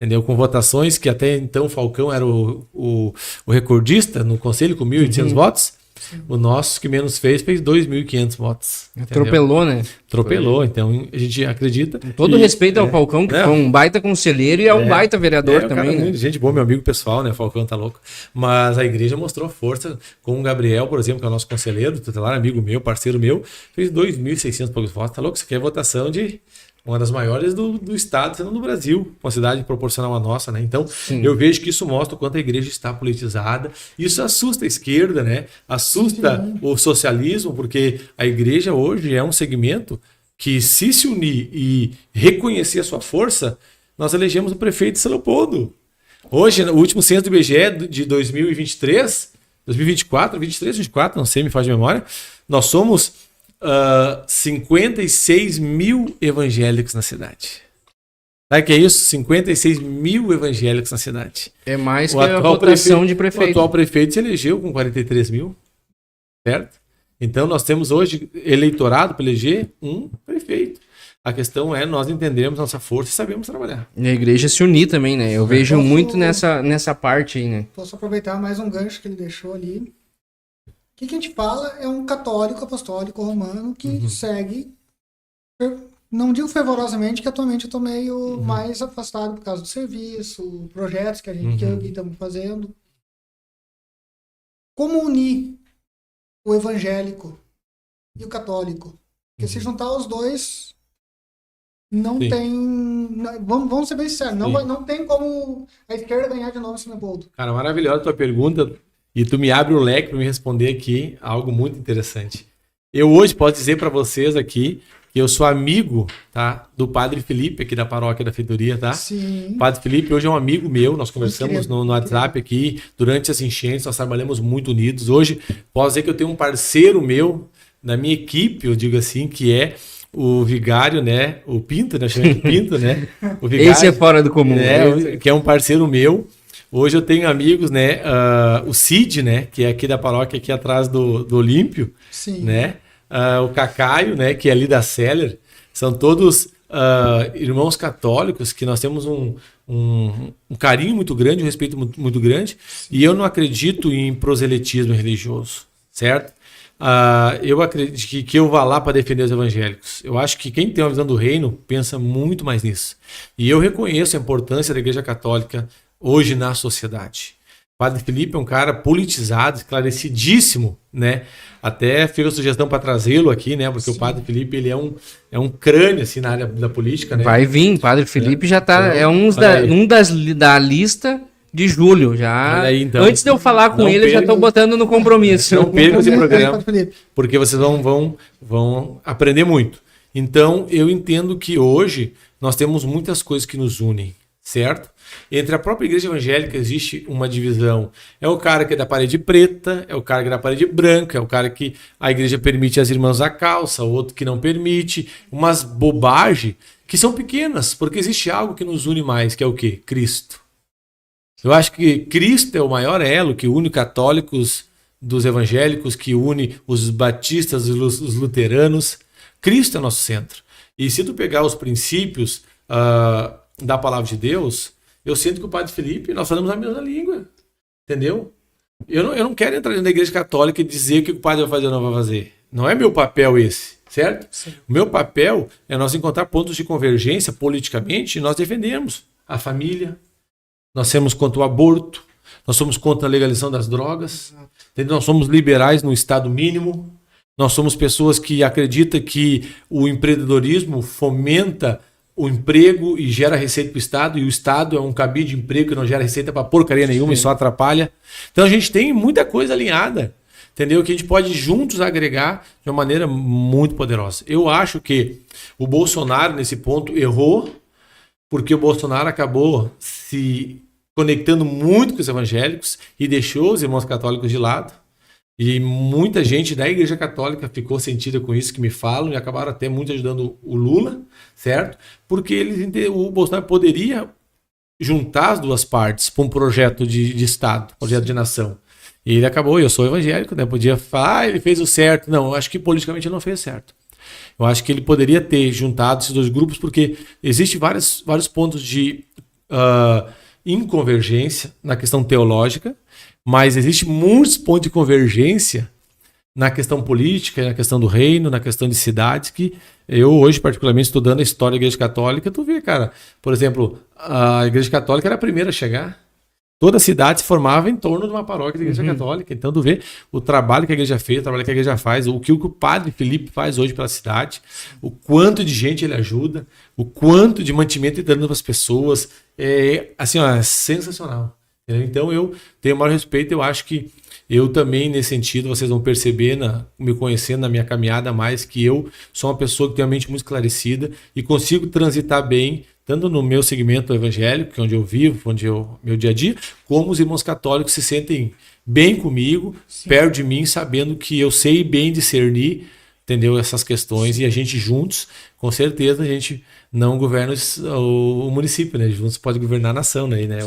S2: Entendeu? Com votações que até então o Falcão era o recordista no conselho com 1.800 votos. Sim. O nosso que menos fez 2.500 votos.
S1: Atropelou, né?
S2: Atropelou, então a gente acredita.
S1: Com todo respeito ao Falcão, que foi um baita conselheiro e um baita vereador também. Né?
S2: Gente boa, meu amigo pessoal, né? Falcão tá louco. Mas a igreja mostrou força com o Gabriel, por exemplo, que é o nosso conselheiro tutelar, amigo meu, parceiro meu, fez 2.600 poucos votos. Tá louco? Isso aqui é votação de uma das maiores do estado, se não do Brasil, uma cidade proporcional à nossa, né? Então, eu vejo que isso mostra o quanto a igreja está politizada. Isso assusta a esquerda, né? Assusta o socialismo, porque a igreja hoje é um segmento que, se unir e reconhecer a sua força, nós elegemos o prefeito de São Leopoldo. Hoje, no último censo do IBGE de 2023, 2024, 23, 24, não sei, me faz de memória, nós somos 56 mil evangélicos na cidade. Sabe o que é isso? 56 mil evangélicos na cidade.
S1: É mais que a votação de prefeito.
S2: O atual prefeito se elegeu com 43 mil, certo? Então nós temos hoje eleitorado para eleger um prefeito. A questão é nós entendermos nossa força e sabemos trabalhar.
S1: E a igreja se unir também, né? Eu vejo muito nessa parte aí, né?
S3: Posso aproveitar mais um gancho que ele deixou ali. O que a gente fala é um católico apostólico romano que segue, não digo fervorosamente, que atualmente eu estou meio mais afastado por causa do serviço, projetos que que eu estamos fazendo. Como unir o evangélico e o católico? Porque se juntar os dois, não tem... Vamos ser bem sinceros, não tem como a esquerda ganhar de novo esse Leopoldo.
S2: Cara, maravilhosa a tua pergunta. E tu me abre o leque para me responder aqui algo muito interessante. Eu hoje posso dizer para vocês aqui que eu sou amigo, tá, do Padre Felipe, aqui da paróquia da Feitoria, tá?
S3: Sim.
S2: O Padre Felipe hoje é um amigo meu, nós conversamos no WhatsApp aqui, durante as enchentes, nós trabalhamos muito unidos. Hoje, posso dizer que eu tenho um parceiro meu na minha equipe, eu digo assim, que é o vigário, né? O Pinto, né? Chama de Pinto, né? O vigário,
S1: Esse é fora do comum.
S2: que é um parceiro meu. Hoje eu tenho amigos, né? O Cid, né? Que é aqui da paróquia, aqui atrás do Olímpio,
S3: Sim.
S2: né? O Cacaio, né? Que é ali da Seller. São todos irmãos católicos que nós temos um carinho muito grande, um respeito muito grande. E eu não acredito em proselitismo religioso, certo? Eu acredito que eu vá lá para defender os evangélicos. Eu acho que quem tem uma visão do reino pensa muito mais nisso. E eu reconheço a importância da Igreja Católica hoje na sociedade. O Padre Felipe é um cara politizado, esclarecidíssimo, né? Até fiz a sugestão para trazê-lo aqui, né? Porque o Padre Felipe ele é um crânio assim, na área da política, né?
S1: Vai vir, Padre Felipe já tá.
S2: Então,
S1: Da lista de julho. Já.
S2: Olha aí, então.
S1: Antes de eu falar com
S2: Não
S1: ele, eu já estou botando no compromisso.
S2: Não percam esse programa,
S3: Padre Felipe.
S2: porque vocês vão aprender muito. Então, eu entendo que hoje nós temos muitas coisas que nos unem, certo? Entre a própria igreja evangélica existe uma divisão. É o cara que é da parede preta, é o cara que é da parede branca, é o cara que a igreja permite as irmãs a calça, o outro que não permite. Umas bobagens que são pequenas, porque existe algo que nos une mais, que é o quê? Cristo. Eu acho que Cristo é o maior elo que une católicos dos evangélicos, que une os batistas, os luteranos. Cristo é nosso centro. E se tu pegar os princípios da palavra de Deus, eu sinto que o Padre Felipe, nós falamos a mesma língua. Entendeu? Eu não quero entrar dentro da igreja católica e dizer o que o padre vai fazer ou não vai fazer. Não é meu papel esse, certo? Sim. O meu papel é nós encontrar pontos de convergência politicamente e nós defendemos a família. Nós somos contra o aborto, nós somos contra a legalização das drogas, nós somos liberais no estado mínimo, nós somos pessoas que acreditam que o empreendedorismo fomenta o emprego e gera receita para o Estado, e o Estado é um cabide de emprego que não gera receita para porcaria nenhuma e só atrapalha. Então a gente tem muita coisa alinhada, entendeu? Que a gente pode juntos agregar de uma maneira muito poderosa. Eu acho que o Bolsonaro, nesse ponto, errou, porque o Bolsonaro acabou se conectando muito com os evangélicos e deixou os irmãos católicos de lado. E muita gente da Igreja Católica ficou sentida com isso que me falam e acabaram até muito ajudando o Lula, certo? Porque o Bolsonaro poderia juntar as duas partes para um projeto de Estado, projeto de nação. E ele acabou, eu sou evangélico, né? Podia falar, ele fez o certo. Não, eu acho que politicamente ele não fez certo. Eu acho que ele poderia ter juntado esses dois grupos, porque existem vários pontos de inconvergência na questão teológica, mas existe muitos pontos de convergência na questão política, na questão do reino, na questão de cidades, que eu hoje, particularmente, estudando a história da Igreja Católica, tu vê, cara, por exemplo, a Igreja Católica era a primeira a chegar. Toda a cidade se formava em torno de uma paróquia da Igreja Católica. Então, tu vê o trabalho que a igreja fez, o trabalho que a igreja faz, o que o Padre Felipe faz hoje pela cidade, o quanto de gente ele ajuda, o quanto de mantimento ele dá para as pessoas. É sensacional. Então, eu tenho o maior respeito. Eu acho que eu também, nesse sentido, vocês vão perceber, me conhecendo na minha caminhada mais, que eu sou uma pessoa que tem uma mente muito esclarecida e consigo transitar bem, tanto no meu segmento evangélico, que é onde eu vivo, meu dia a dia, como os irmãos católicos se sentem bem comigo, perto de mim, sabendo que eu sei bem discernir, entendeu, essas questões, e a gente juntos, com certeza, a gente não governa o município, né? Juntos pode governar a nação, né?
S3: É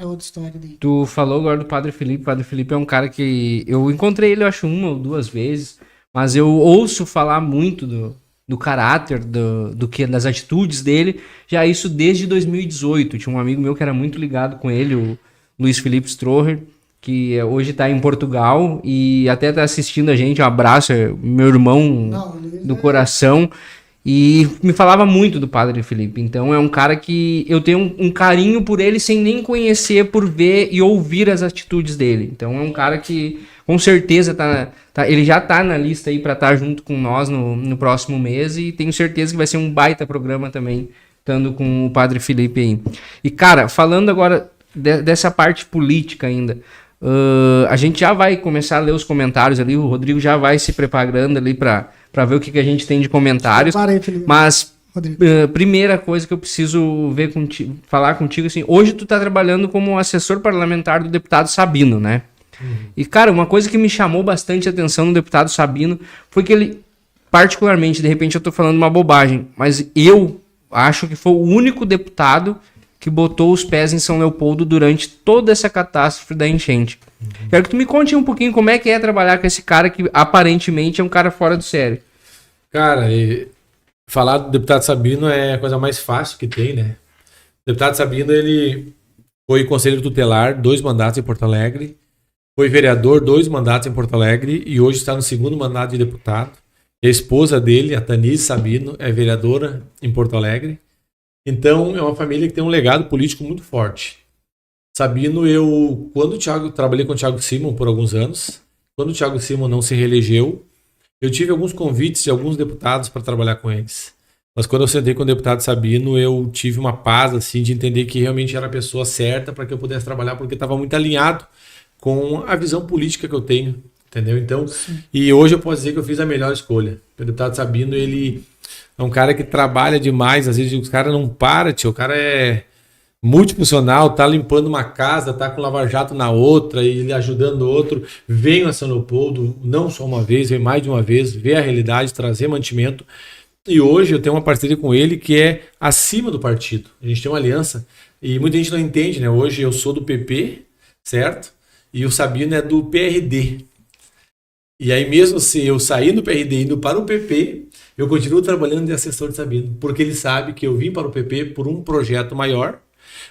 S3: outra história daí.
S1: Tu falou agora do Padre Felipe. O Padre Felipe é um cara que eu encontrei ele, eu acho, 1 ou 2 vezes, mas eu ouço falar muito do caráter, das atitudes dele, já isso desde 2018. Tinha um amigo meu que era muito ligado com ele, o Luiz Felipe Stroher, que hoje está em Portugal e até está assistindo a gente. Um abraço, meu irmão do coração. E me falava muito do Padre Felipe. Então é um cara que eu tenho um carinho por ele sem nem conhecer, por ver e ouvir as atitudes dele. Então é um cara que com certeza ele já tá na lista aí para estar junto com nós no próximo mês, e tenho certeza que vai ser um baita programa também, estando com o Padre Felipe aí. E cara, falando agora dessa parte política ainda, a gente já vai começar a ler os comentários ali, o Rodrigo já vai se preparando ali para ver o que a gente tem de comentários. Mas primeira coisa que eu preciso ver contigo, falar contigo, assim, hoje tu tá trabalhando como assessor parlamentar do deputado Sabino, né? E, cara, uma coisa que me chamou bastante a atenção no deputado Sabino foi que ele, particularmente, de repente eu tô falando uma bobagem, mas eu acho que foi o único deputado que botou os pés em São Leopoldo durante toda essa catástrofe da enchente. Quero que tu me conte um pouquinho como é que é trabalhar com esse cara que aparentemente é um cara fora do sério.
S2: Cara, falar do deputado Sabino é a coisa mais fácil que tem, né? O deputado Sabino, ele foi conselheiro tutelar, 2 mandatos em Porto Alegre, foi vereador, 2 mandatos em Porto Alegre e hoje está no 2º mandato de deputado. A esposa dele, a Tanise Sabino, é vereadora em Porto Alegre. Então, é uma família que tem um legado político muito forte. Sabino, trabalhei com o Thiago Simon por alguns anos, quando o Thiago Simon não se reelegeu, eu tive alguns convites de alguns deputados para trabalhar com eles. Mas quando eu sentei com o deputado Sabino, eu tive uma paz assim, de entender que realmente era a pessoa certa para que eu pudesse trabalhar, porque estava muito alinhado com a visão política que eu tenho, entendeu? Então, e hoje eu posso dizer que eu fiz a melhor escolha. O deputado Sabino, ele é um cara que trabalha demais, às vezes o cara não para, tio, o cara é multifuncional, tá limpando uma casa, tá com lava-jato na outra, e ele ajudando o outro, vem a São Leopoldo, não só uma vez, vem mais de uma vez, vê a realidade, trazer mantimento. E hoje eu tenho uma parceria com ele que é acima do partido. A gente tem uma aliança e muita gente não entende, né? Hoje eu sou do PP, certo? E o Sabino é do PRD. E aí mesmo se eu sair do PRD indo para o PP, eu continuo trabalhando de assessor de Sabino, porque ele sabe que eu vim para o PP por um projeto maior,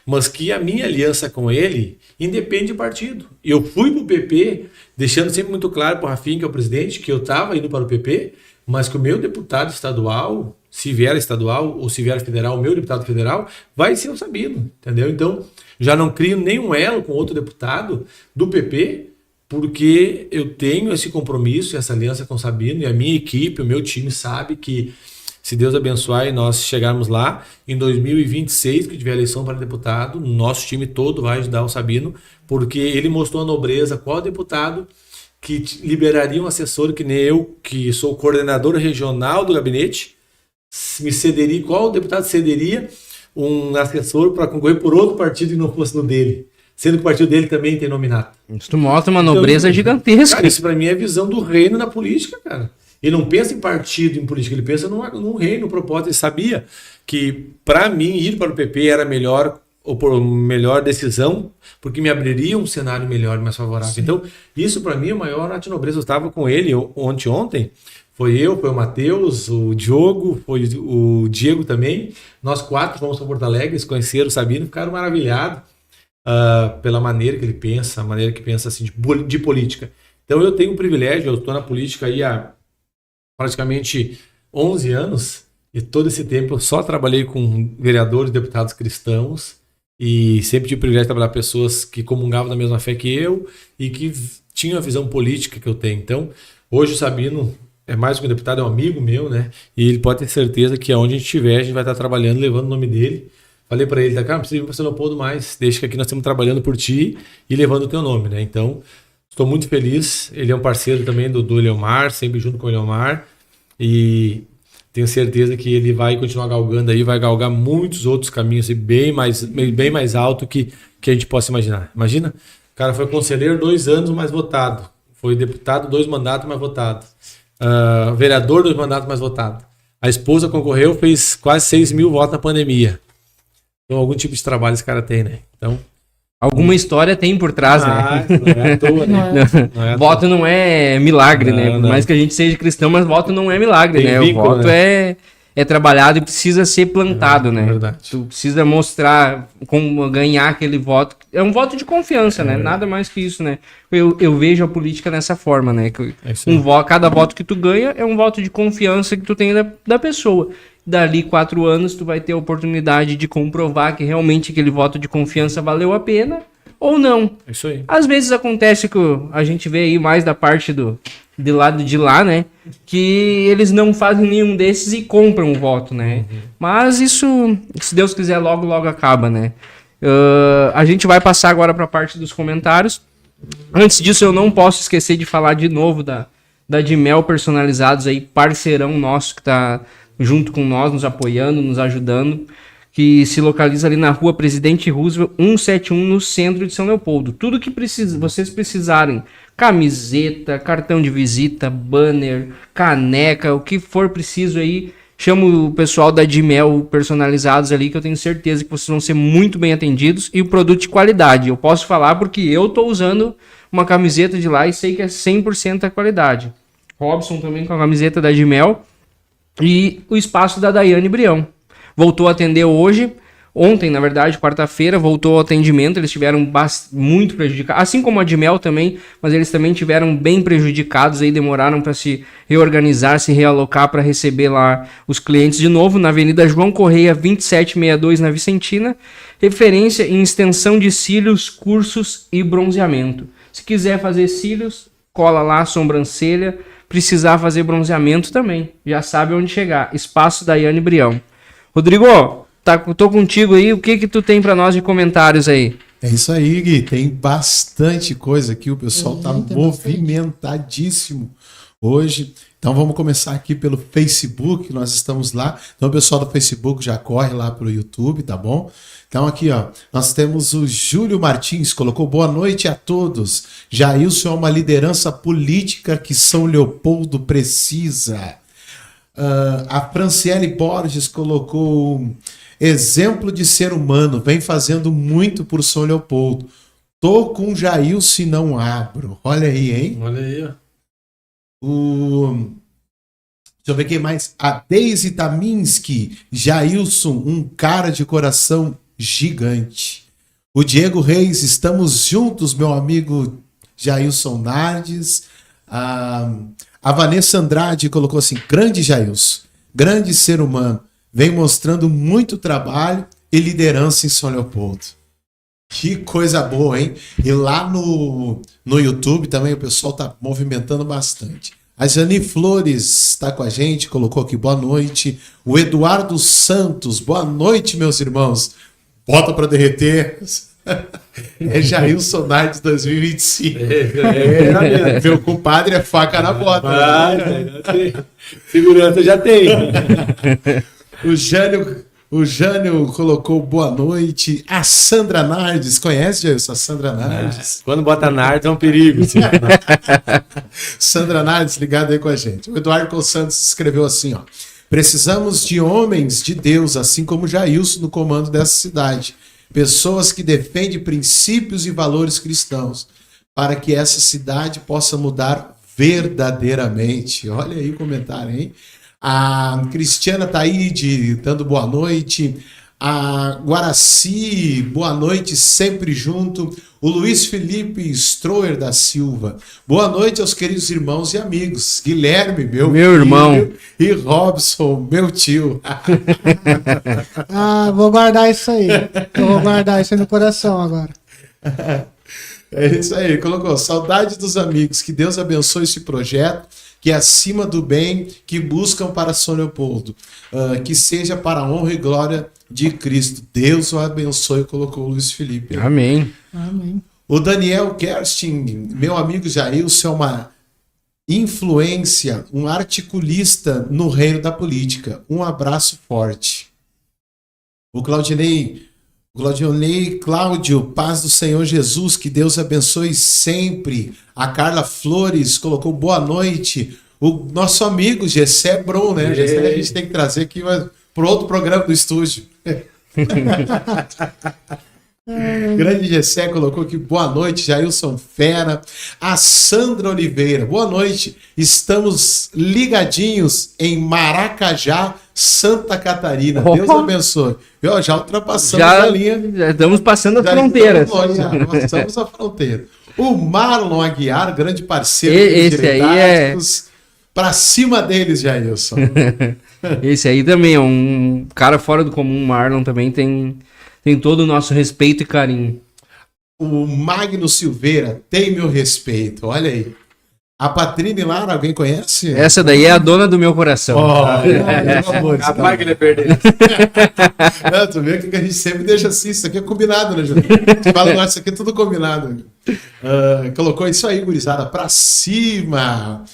S2: mas que a minha aliança com ele independe de partido. Eu fui para o PP, deixando sempre muito claro para o Rafinha, que é o presidente, que eu estava indo para o PP, mas que o meu deputado estadual, se vier estadual ou se vier federal, o meu deputado federal vai ser o Sabino, entendeu? Então, já não crio nenhum elo com outro deputado do PP, porque eu tenho esse compromisso, essa aliança com o Sabino, e a minha equipe, o meu time sabe que, se Deus abençoar e nós chegarmos lá, em 2026, que tiver eleição para deputado, nosso time todo vai ajudar o Sabino, porque ele mostrou a nobreza, qual deputado que liberaria um assessor que nem eu, que sou coordenador regional do gabinete, me cederia, qual deputado cederia um assessor para concorrer por outro partido e não fosse no dele, sendo que o partido dele também tem nominata.
S1: Isso mostra uma nobreza então, gigantesca.
S2: Cara, isso para mim é a visão do reino na política, cara. Ele não pensa em partido, em política, ele pensa num reino, no propósito. Ele sabia que, para mim, ir para o PP era melhor decisão, porque me abriria um cenário melhor e mais favorável. Sim. Então, isso para mim é o maior ato de nobreza. Eu estava com ele ontem, foi o Matheus, o Diogo, foi o Diego também. Nós 4 fomos para Porto Alegre, eles conheceram o Sabino, ficaram maravilhados pela maneira que ele pensa, a maneira que pensa assim, de política. Então, eu tenho um privilégio, eu estou na política aí há praticamente 11 anos, e todo esse tempo eu só trabalhei com vereadores, deputados cristãos, e sempre tive o privilégio de trabalhar com pessoas que comungavam da mesma fé que eu e que tinham a visão política que eu tenho. Então, hoje o Sabino é mais do que um deputado, é um amigo meu, né? E ele pode ter certeza que aonde a gente estiver, a gente vai estar trabalhando, levando o nome dele. Falei para ele, cara, não precisa vir para São Leopoldo mais, deixa que aqui nós estamos trabalhando por ti e levando o teu nome, né? Então, estou muito feliz. Ele é um parceiro também do Eliomar, sempre junto com o Eliomar. E tenho certeza que ele vai continuar galgando aí, vai galgar muitos outros caminhos e bem mais alto que a gente possa imaginar. Imagina, o cara foi conselheiro 2 anos mais votado, foi deputado 2 mandatos mais votado, vereador 2 mandatos mais votado. A esposa concorreu, fez quase 6 mil votos na pandemia. Então algum tipo de trabalho esse cara tem, né? Então...
S1: Alguma história tem por trás, né?
S2: Não é à toa, né? Não é à
S1: voto não é milagre, né? Por mais que a gente seja cristão, mas voto não é milagre, tem né? Vínculo, o voto é trabalhado e precisa ser plantado, né?
S2: Verdade.
S1: Tu precisa mostrar como ganhar aquele voto. É um voto de confiança, né? Nada mais que isso, né? Eu vejo a política dessa forma, né? Cada voto que tu ganha é um voto de confiança que tu tem da pessoa. Dali 4 anos tu vai ter a oportunidade de comprovar que realmente aquele voto de confiança valeu a pena ou não.
S2: Isso aí.
S1: Às vezes acontece que a gente vê aí mais da parte de lado de lá, né? Que eles não fazem nenhum desses e compram o voto, né? Uhum. Mas isso, se Deus quiser, logo, logo acaba, né? A gente vai passar agora para a parte dos comentários. Antes disso, eu não posso esquecer de falar de novo da Dimel Personalizados aí, parceirão nosso que tá junto com nós, nos apoiando, nos ajudando. que se localiza ali na rua Presidente Roosevelt 171, no centro de São Leopoldo. Tudo que vocês precisarem, camiseta, cartão de visita, banner, caneca, o que for preciso aí, chama o pessoal da Dimel personalizados ali, que eu tenho certeza que vocês vão ser muito bem atendidos, e o produto de qualidade. Eu posso falar porque eu tô usando uma camiseta de lá e sei que é 100% a qualidade. Robson também com a camiseta da Dimel, e o espaço da Daiane Brião. Voltou a atender hoje, ontem, na verdade, quarta-feira, voltou ao atendimento. Eles tiveram muito prejudicados, assim como a Dimel também, mas eles também tiveram bem prejudicados, aí demoraram para se reorganizar, se realocar para receber lá os clientes de novo, na Avenida João Correia 2762, na Vicentina, referência em extensão de cílios, cursos e bronzeamento. Se quiser fazer cílios, cola lá, sobrancelha, precisar fazer bronzeamento também, já sabe onde chegar, Espaço Daiane Brião. Rodrigo, tô contigo aí, o que tu tem para nós de comentários aí?
S4: É isso aí, Gui, tem bastante coisa aqui, o pessoal tá movimentadíssimo hoje. Então vamos começar aqui pelo Facebook, nós estamos lá. Então o pessoal do Facebook já corre lá pro YouTube, tá bom? Então aqui, ó, nós temos o Júlio Martins, colocou boa noite a todos. Jailson é uma liderança política que São Leopoldo precisa. A Franciele Borges colocou exemplo de ser humano, vem fazendo muito por São Leopoldo. Tô com Jailson e não abro. Olha aí, hein?
S2: Olha aí, ó.
S4: Deixa eu ver quem mais. A Deise Taminski, Jailson, um cara de coração gigante. O Diego Reis, estamos juntos, meu amigo Jailson Nardes. A Vanessa Andrade colocou assim, grande Jailson, grande ser humano, vem mostrando muito trabalho e liderança em São Leopoldo. Que coisa boa, hein? E lá no YouTube também o pessoal tá movimentando bastante. A Jani Flores está com a gente, colocou aqui boa noite. O Eduardo Santos, boa noite, meus irmãos. Bota para derreter. É Jailson Nardes 2025. Meu compadre é faca na bota.
S2: Segurança já tem.
S4: O Jânio colocou boa noite. A Sandra Nardes, conhece, Jailson? A Sandra Nardes?
S2: Quando bota Nardes é um perigo.
S4: Sandra Nardes, ligado aí com a gente. O Eduardo Col Santos escreveu assim, ó. Precisamos de homens de Deus, assim como Jailson no comando dessa cidade. Pessoas que defendem princípios e valores cristãos, para que essa cidade possa mudar verdadeiramente. Olha aí o comentário, hein? A Cristiana Taide dando boa noite. A Guaraci, boa noite, sempre junto. O Luiz Felipe Stroer da Silva. Boa noite aos queridos irmãos e amigos. Guilherme, meu
S1: irmão.
S4: E Robson, meu tio.
S3: Vou guardar isso aí. Eu vou guardar isso aí no coração agora.
S4: É isso aí, colocou. Saudade dos amigos. Que Deus abençoe esse projeto, que é acima do bem, que buscam para São Leopoldo. Que seja para a honra e glória de Cristo. Deus o abençoe, colocou o Luiz Felipe.
S1: Amém.
S3: Amém.
S4: O Daniel Kerstin, meu amigo Jailson, é uma influência, um articulista no reino da política. Um abraço forte. O Cláudio, paz do Senhor Jesus, que Deus abençoe sempre. A Carla Flores colocou boa noite. O nosso amigo Gessé Brum, né? Gessé a gente tem que trazer aqui para outro programa do estúdio. Grande Gessé colocou aqui, boa noite, Jailson Fera. A Sandra Oliveira, boa noite. Estamos ligadinhos em Maracajá, Santa Catarina. Deus abençoe. Já ultrapassamos a linha.
S1: Já estamos passando a fronteira.
S4: Passamos a fronteira. O Marlon Aguiar, grande parceiro
S1: esse aí é
S4: para cima deles, Jailson.
S1: Esse aí também é um cara fora do comum. Marlon também tem todo o nosso respeito e carinho.
S4: O Magno Silveira tem meu respeito, olha aí. A Patrine Lara, alguém conhece?
S1: Essa daí é a dona do meu coração.
S2: Capaz que ele perdeu.
S4: Tu vê que a gente sempre deixa assim, isso aqui é combinado, né, Júlio? Você fala, isso aqui é tudo combinado. Colocou isso aí, gurizada, pra cima.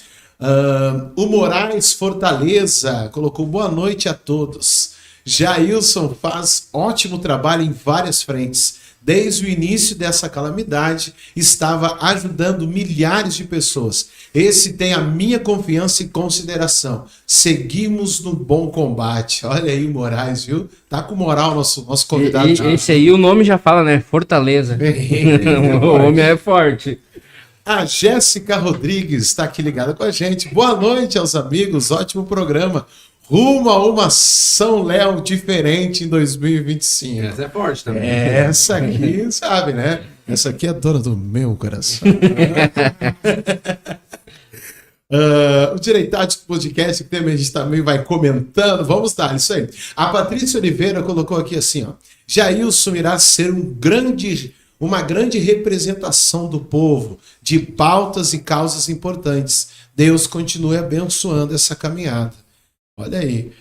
S4: O Moraes Fortaleza colocou boa noite a todos. Jailson faz ótimo trabalho em várias frentes. Desde o início dessa calamidade, estava ajudando milhares de pessoas. Esse tem a minha confiança e consideração. Seguimos no bom combate. Olha aí, Moraes, viu? Tá com moral nosso convidado.
S1: Esse aí, o nome já fala, né? Fortaleza. O homem é forte.
S4: A Jéssica Rodrigues está aqui ligada com a gente. Boa noite aos amigos, ótimo programa. Rumo a uma São Léo diferente em 2025.
S2: Essa é forte também.
S4: Essa aqui, sabe, né? Essa aqui é a dona do meu coração. O Direitático Podcast, que a gente também vai comentando. Vamos lá, isso aí. A Patrícia Oliveira colocou aqui assim, ó. Jailson irá ser uma grande representação do povo, de pautas e causas importantes. Deus continue abençoando essa caminhada. Olha aí.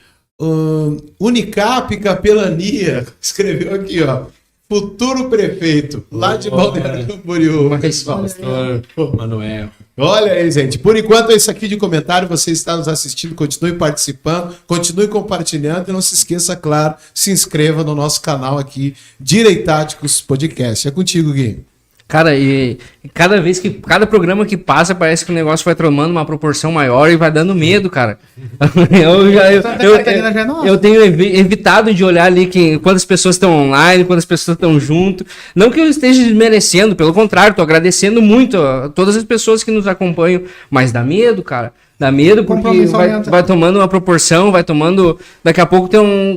S4: Unicap Capelania escreveu aqui, ó. Futuro prefeito, lá de Balneário Camboriú.
S2: Pastor Manuel.
S4: Olha aí, gente. Por enquanto é isso aqui de comentário. Você está nos assistindo, continue participando, continue compartilhando e não se esqueça, claro, se inscreva no nosso canal aqui, Direitáticos Podcast. É contigo, Gui.
S1: Cara, e cada programa que passa, parece que o negócio vai tomando uma proporção maior e vai dando medo, cara. Eu tenho evitado de olhar ali quantas pessoas estão online, quantas pessoas estão junto. Não que eu esteja desmerecendo, pelo contrário, tô agradecendo muito a todas as pessoas que nos acompanham, mas dá medo, cara. Dá medo porque vai tomando uma proporção, vai tomando... Daqui a pouco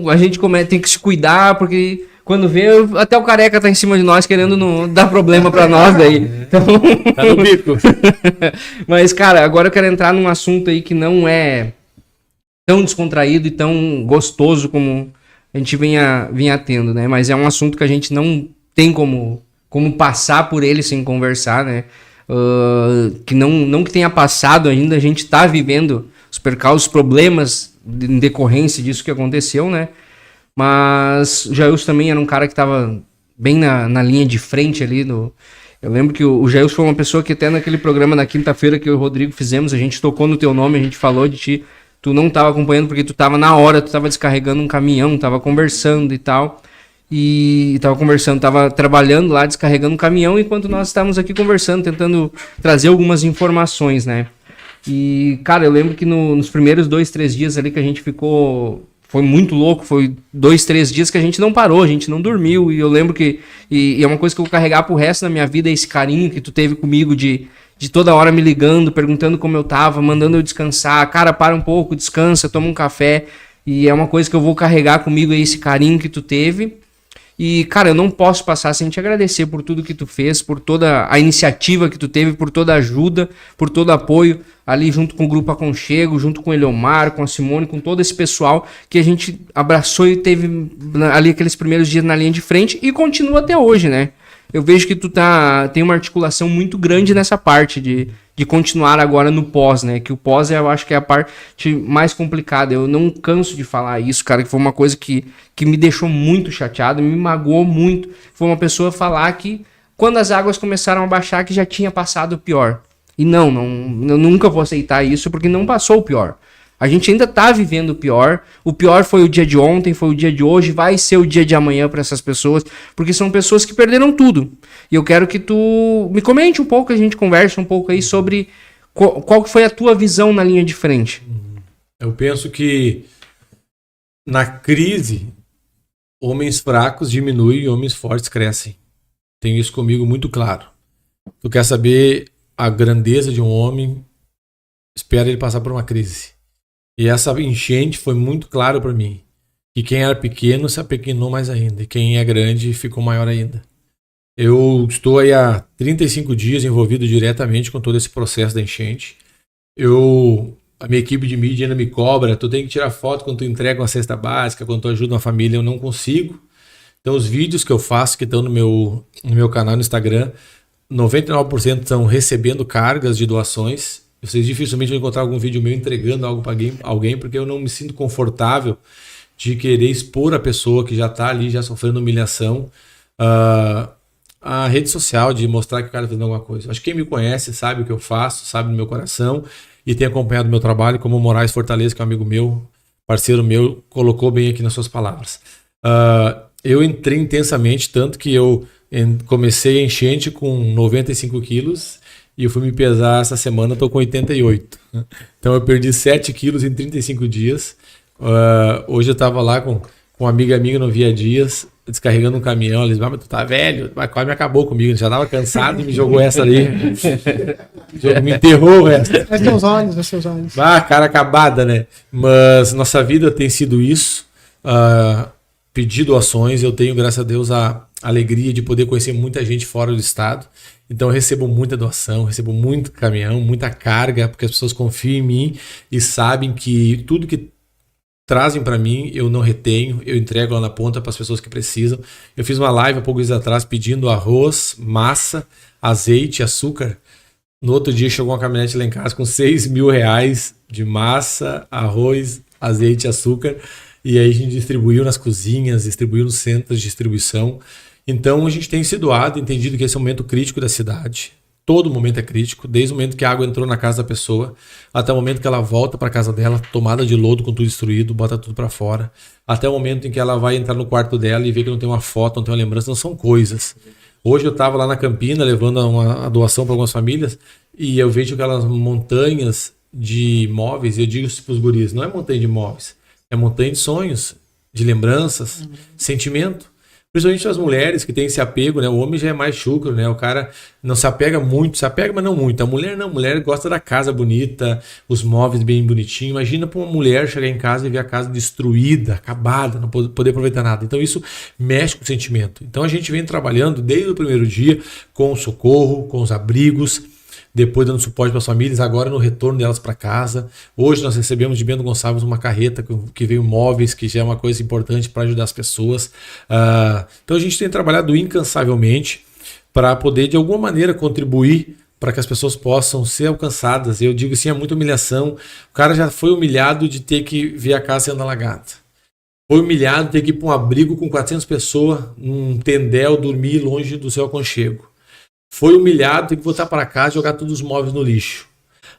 S1: a gente tem que se cuidar, porque... Quando vê, até o careca tá em cima de nós querendo dar problema pra nós daí. Então...
S2: Tá no bico.
S1: Mas, cara, agora eu quero entrar num assunto aí que não é tão descontraído e tão gostoso como a gente vinha tendo, né? Mas é um assunto que a gente não tem como passar por ele sem conversar, né? Que não que tenha passado ainda, a gente tá vivendo os percalços, os problemas em decorrência disso que aconteceu, né? Mas o Jailson também era um cara que estava bem na linha de frente ali. Eu lembro que o Jailson foi uma pessoa que até naquele programa na quinta-feira que eu e o Rodrigo fizemos, a gente tocou no teu nome, a gente falou de ti. Tu não estava acompanhando porque tu estava na hora, tu estava descarregando um caminhão, estava conversando e tal. Tava trabalhando lá, descarregando um caminhão, enquanto nós estávamos aqui conversando, tentando trazer algumas informações, né? E, cara, eu lembro que nos primeiros 2-3 dias ali que a gente ficou... Foi muito louco, foi 2-3 dias que a gente não parou, a gente não dormiu, e eu lembro que, e é uma coisa que eu vou carregar pro resto da minha vida, esse carinho que tu teve comigo de toda hora me ligando, perguntando como eu tava, mandando eu descansar, cara, para um pouco, descansa, toma um café, e é uma coisa que eu vou carregar comigo, esse carinho que tu teve. E, cara, eu não posso passar sem te agradecer por tudo que tu fez, por toda a iniciativa que tu teve, por toda a ajuda, por todo o apoio ali junto com o Grupo Aconchego, junto com o Eliomar, com a Simone, com todo esse pessoal que a gente abraçou e teve ali aqueles primeiros dias na linha de frente e continua até hoje, né? Eu vejo que tu tem uma articulação muito grande nessa parte de continuar agora no pós, né? Que o pós eu acho que é a parte mais complicada. Eu não canso de falar isso, cara, que foi uma coisa que me deixou muito chateado, me magoou muito. Foi uma pessoa falar que quando as águas começaram a baixar que já tinha passado o pior. E não, eu nunca vou aceitar isso porque não passou o pior. A gente ainda tá vivendo o pior. O pior foi o dia de ontem, foi o dia de hoje, vai ser o dia de amanhã para essas pessoas, porque são pessoas que perderam tudo. E eu quero que tu me comente um pouco, a gente converse um pouco aí sobre qual que foi a tua visão na linha de frente.
S2: Eu penso que na crise, homens fracos diminuem e homens fortes crescem. Tenho isso comigo muito claro. Tu quer saber a grandeza de um homem, espera ele passar por uma crise. E essa enchente foi muito claro para mim. Que quem era pequeno se apequenou mais ainda. E quem é grande ficou maior ainda. Eu estou aí há 35 dias envolvido diretamente com todo esse processo da enchente. A minha equipe de mídia ainda me cobra. Tu tem que tirar foto quando tu entrega uma cesta básica, quando tu ajuda uma família. Eu não consigo. Então os vídeos que eu faço, que estão no meu canal no Instagram, 99% estão recebendo cargas de doações. Vocês dificilmente vão encontrar algum vídeo meu entregando algo para alguém, porque eu não me sinto confortável de querer expor a pessoa que já está ali, já sofrendo humilhação, a rede social, de mostrar que o cara está fazendo alguma coisa. Acho que quem me conhece sabe o que eu faço, sabe do meu coração e tem acompanhado o meu trabalho, como o Moraes Fortaleza, que é um amigo meu, parceiro meu, colocou bem aqui nas suas palavras. Eu entrei intensamente, tanto que eu comecei a enchente com 95 quilos e eu fui me pesar essa semana, estou com 88. Então eu perdi 7 quilos em 35 dias. Hoje eu estava lá com uma amiga minha, não via dias, descarregando um caminhão. Ela disse, mas tu tá velho, quase me acabou comigo. Já estava cansado e me jogou essa ali. Me enterrou o resto.
S3: Vai seus olhos, vai seus olhos.
S2: Cara acabada, né? Mas nossa vida tem sido isso. Pedir doações, eu tenho, graças a Deus, a alegria de poder conhecer muita gente fora do estado. Então eu recebo muita doação, recebo muito caminhão, muita carga, porque as pessoas confiam em mim e sabem que tudo que trazem para mim eu não retenho, eu entrego lá na ponta para as pessoas que precisam. Eu fiz uma live há poucos dias atrás pedindo arroz, massa, azeite, açúcar. No outro dia chegou uma caminhonete lá em casa com R$6.000 de massa, arroz, azeite e açúcar. E aí a gente distribuiu nas cozinhas, distribuiu nos centros de distribuição. Então a gente tem se doado, entendido que esse é um momento crítico da cidade. Todo momento é crítico, desde o momento que a água entrou na casa da pessoa, até o momento que ela volta para a casa dela, tomada de lodo com tudo destruído, bota tudo para fora, até o momento em que ela vai entrar no quarto dela e vê que não tem uma foto, não tem uma lembrança, não são coisas. Hoje eu estava lá na Campina levando a doação para algumas famílias e eu vejo aquelas montanhas de móveis, e eu digo para os guris, não é montanha de móveis, é montanha de sonhos, de lembranças, sentimento. Principalmente as mulheres que têm esse apego, né? O homem já é mais chucro, né? O cara não se apega muito, se apega, mas não muito. A mulher não, a mulher gosta da casa bonita, os móveis bem bonitinhos. Imagina para uma mulher chegar em casa e ver a casa destruída, acabada, não poder aproveitar nada. Então isso mexe com o sentimento. Então a gente vem trabalhando desde o primeiro dia com o socorro, com os abrigos, depois dando suporte para as famílias, agora no retorno delas para casa. Hoje nós recebemos de Bento Gonçalves uma carreta que veio móveis, que já é uma coisa importante para ajudar as pessoas. Então a gente tem trabalhado incansavelmente para poder de alguma maneira contribuir para que as pessoas possam ser alcançadas. Eu digo assim, é muita humilhação. O cara já foi humilhado de ter que ver a casa sendo alagada. Foi humilhado de ter que ir para um abrigo com 400 pessoas, num tendel, dormir longe do seu aconchego. Foi humilhado, tem que voltar para casa e jogar todos os móveis no lixo.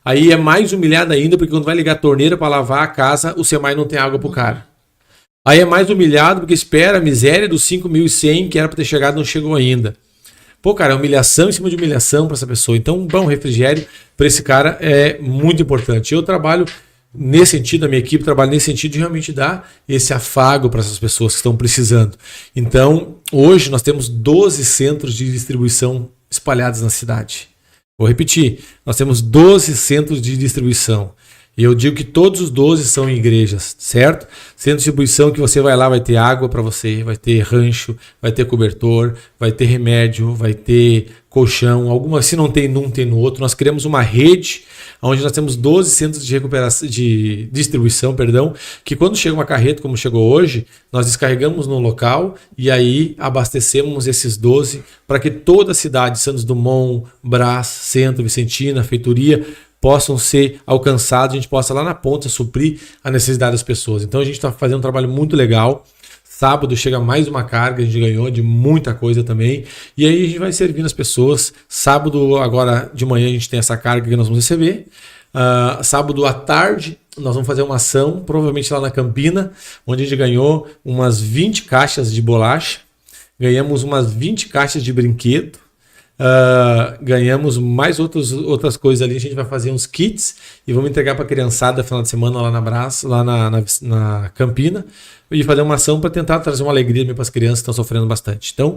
S2: Aí é mais humilhado ainda, porque quando vai ligar a torneira para lavar a casa, o SEMAI não tem água pro cara. Aí é mais humilhado, porque espera a miséria dos 5.100 que era para ter chegado não chegou ainda. Pô, cara, é humilhação em cima de humilhação para essa pessoa. Então, um bom refrigério para esse cara é muito importante. Eu trabalho nesse sentido, a minha equipe trabalha nesse sentido de realmente dar esse afago para essas pessoas que estão precisando. Então, hoje nós temos 12 centros de distribuição espalhados na cidade. Vou repetir, nós temos 12 centros de distribuição. E eu digo que todos os 12 são em igrejas, certo? Centro de distribuição que você vai lá, vai ter água para você, vai ter rancho, vai ter cobertor, vai ter remédio, vai ter colchão. Alguma, se não tem num, tem no outro. Nós criamos uma rede onde nós temos 12 centros de recuperação, de distribuição, que quando chega uma carreta, como chegou hoje, nós descarregamos no local e aí abastecemos esses 12 para que toda a cidade, Santos Dumont, Brás, Centro, Vicentina, Feitoria, possam ser alcançados, a gente possa lá na ponta suprir a necessidade das pessoas. Então a gente está fazendo um trabalho muito legal. Sábado chega mais uma carga, a gente ganhou de muita coisa também. E aí a gente vai servindo as pessoas. Sábado, agora de manhã, a gente tem essa carga que nós vamos receber. Sábado à tarde, nós vamos fazer uma ação, provavelmente lá na Campina, onde a gente ganhou umas 20 caixas de bolacha, ganhamos umas 20 caixas de brinquedo, ganhamos mais outras coisas ali. A gente vai fazer uns kits e vamos entregar para a criançada no final de semana lá na Brás, lá na Campina, e fazer uma ação para tentar trazer uma alegria para as crianças que estão sofrendo bastante. Então,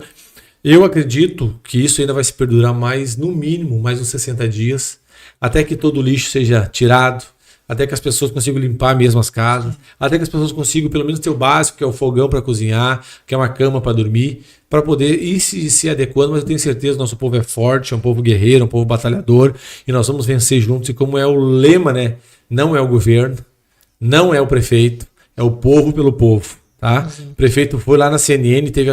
S2: eu acredito que isso ainda vai se perdurar mais, no mínimo, mais uns 60 dias, até que todo o lixo seja tirado, até que as pessoas consigam limpar mesmo as casas, até que as pessoas consigam pelo menos ter o básico, que é o fogão para cozinhar, que é uma cama para dormir, para poder ir se adequando. Mas eu tenho certeza que nosso povo é forte, é um povo guerreiro, é um povo batalhador, e nós vamos vencer juntos. E como é o lema, né? Não é o governo, não é o prefeito, é o povo pelo povo. Tá? O prefeito foi lá na CNN, teve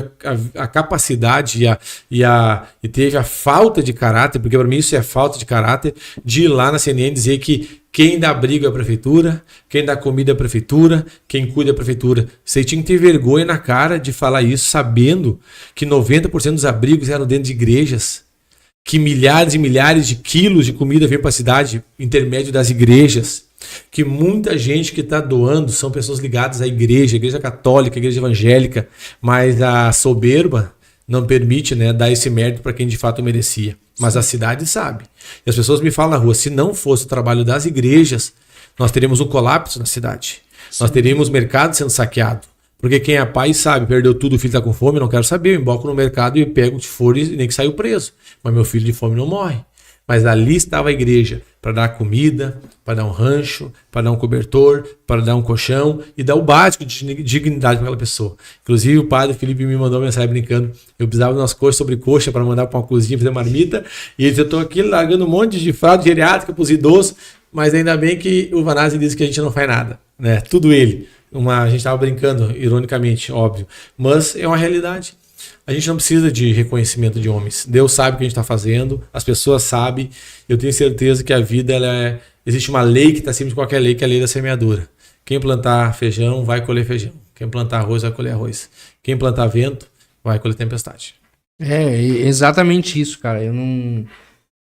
S2: a capacidade e teve a falta de caráter, porque para mim isso é falta de caráter, de ir lá na CNN dizer que quem dá abrigo é a prefeitura, quem dá comida é a prefeitura, quem cuida é a prefeitura. Você tinha que ter vergonha na cara de falar isso, sabendo que 90% dos abrigos eram dentro de igrejas, que milhares e milhares de quilos de comida vêm para a cidade, intermédio das igrejas. que muita gente que está doando são pessoas ligadas à igreja católica, igreja evangélica, mas a soberba não permite, né, dar esse mérito para quem de fato merecia. Mas a cidade sabe. E as pessoas me falam na rua, se não fosse o trabalho das igrejas, nós teríamos um colapso na cidade. Sim. Nós teríamos o mercado sendo saqueado. Porque quem é pai sabe, perdeu tudo, o filho está com fome, não quero saber, eu emboco no mercado e pego de fora e nem que saiu preso. Mas meu filho de fome não morre. Mas ali estava a igreja para dar comida, para dar um rancho, para dar um cobertor, para dar um colchão e dar o básico de dignidade para aquela pessoa. Inclusive o padre Felipe me mandou uma mensagem brincando, eu precisava de umas coxas sobre coxa para mandar para uma cozinha fazer marmita, e ele disse, eu estou aqui largando um monte de fralda geriátrica para os idosos, mas ainda bem que o Vanazzi disse que a gente não faz nada, né? Tudo ele. A gente estava brincando, ironicamente, óbvio, mas é uma realidade. A gente não precisa de reconhecimento de homens. Deus sabe o que a gente está fazendo, as pessoas sabem. Eu tenho certeza que a vida, existe uma lei que está acima de qualquer lei, que é a lei da semeadura. Quem plantar feijão vai colher feijão. Quem plantar arroz vai colher arroz. Quem plantar vento vai colher tempestade.
S1: É exatamente isso, cara. Eu não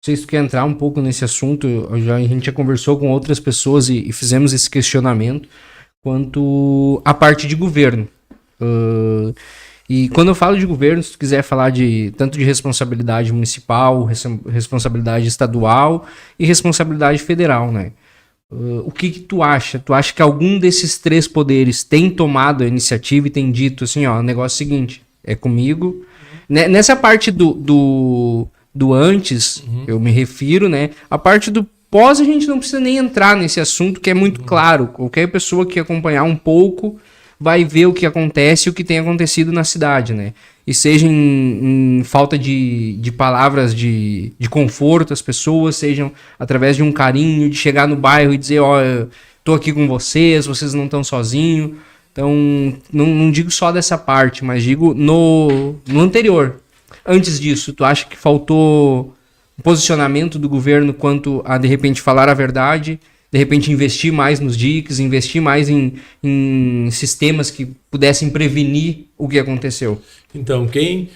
S1: sei se tu quer entrar um pouco nesse assunto. A gente já conversou com outras pessoas e fizemos esse questionamento quanto à parte de governo. E quando eu falo de governo, se tu quiser falar tanto de responsabilidade municipal, responsabilidade estadual e responsabilidade federal, né? O que tu acha? Tu acha que algum desses três poderes tem tomado a iniciativa e tem dito assim, ó, o negócio é o seguinte, é comigo. Nessa parte do antes, eu me refiro, né? A parte do pós, a gente não precisa nem entrar nesse assunto, que é muito claro. Qualquer pessoa que acompanhar um pouco vai ver o que acontece e o que tem acontecido na cidade, né? E seja em falta de palavras de conforto às pessoas, sejam através de um carinho, de chegar no bairro e dizer, ó, eu tô aqui com vocês não estão sozinhos. Então, não digo só dessa parte, mas digo no anterior. Antes disso, tu acha que faltou um posicionamento do governo quanto a, de repente, falar a verdade, de repente investir mais nos DICs, investir mais em sistemas que pudessem prevenir o que aconteceu?
S2: Então, quem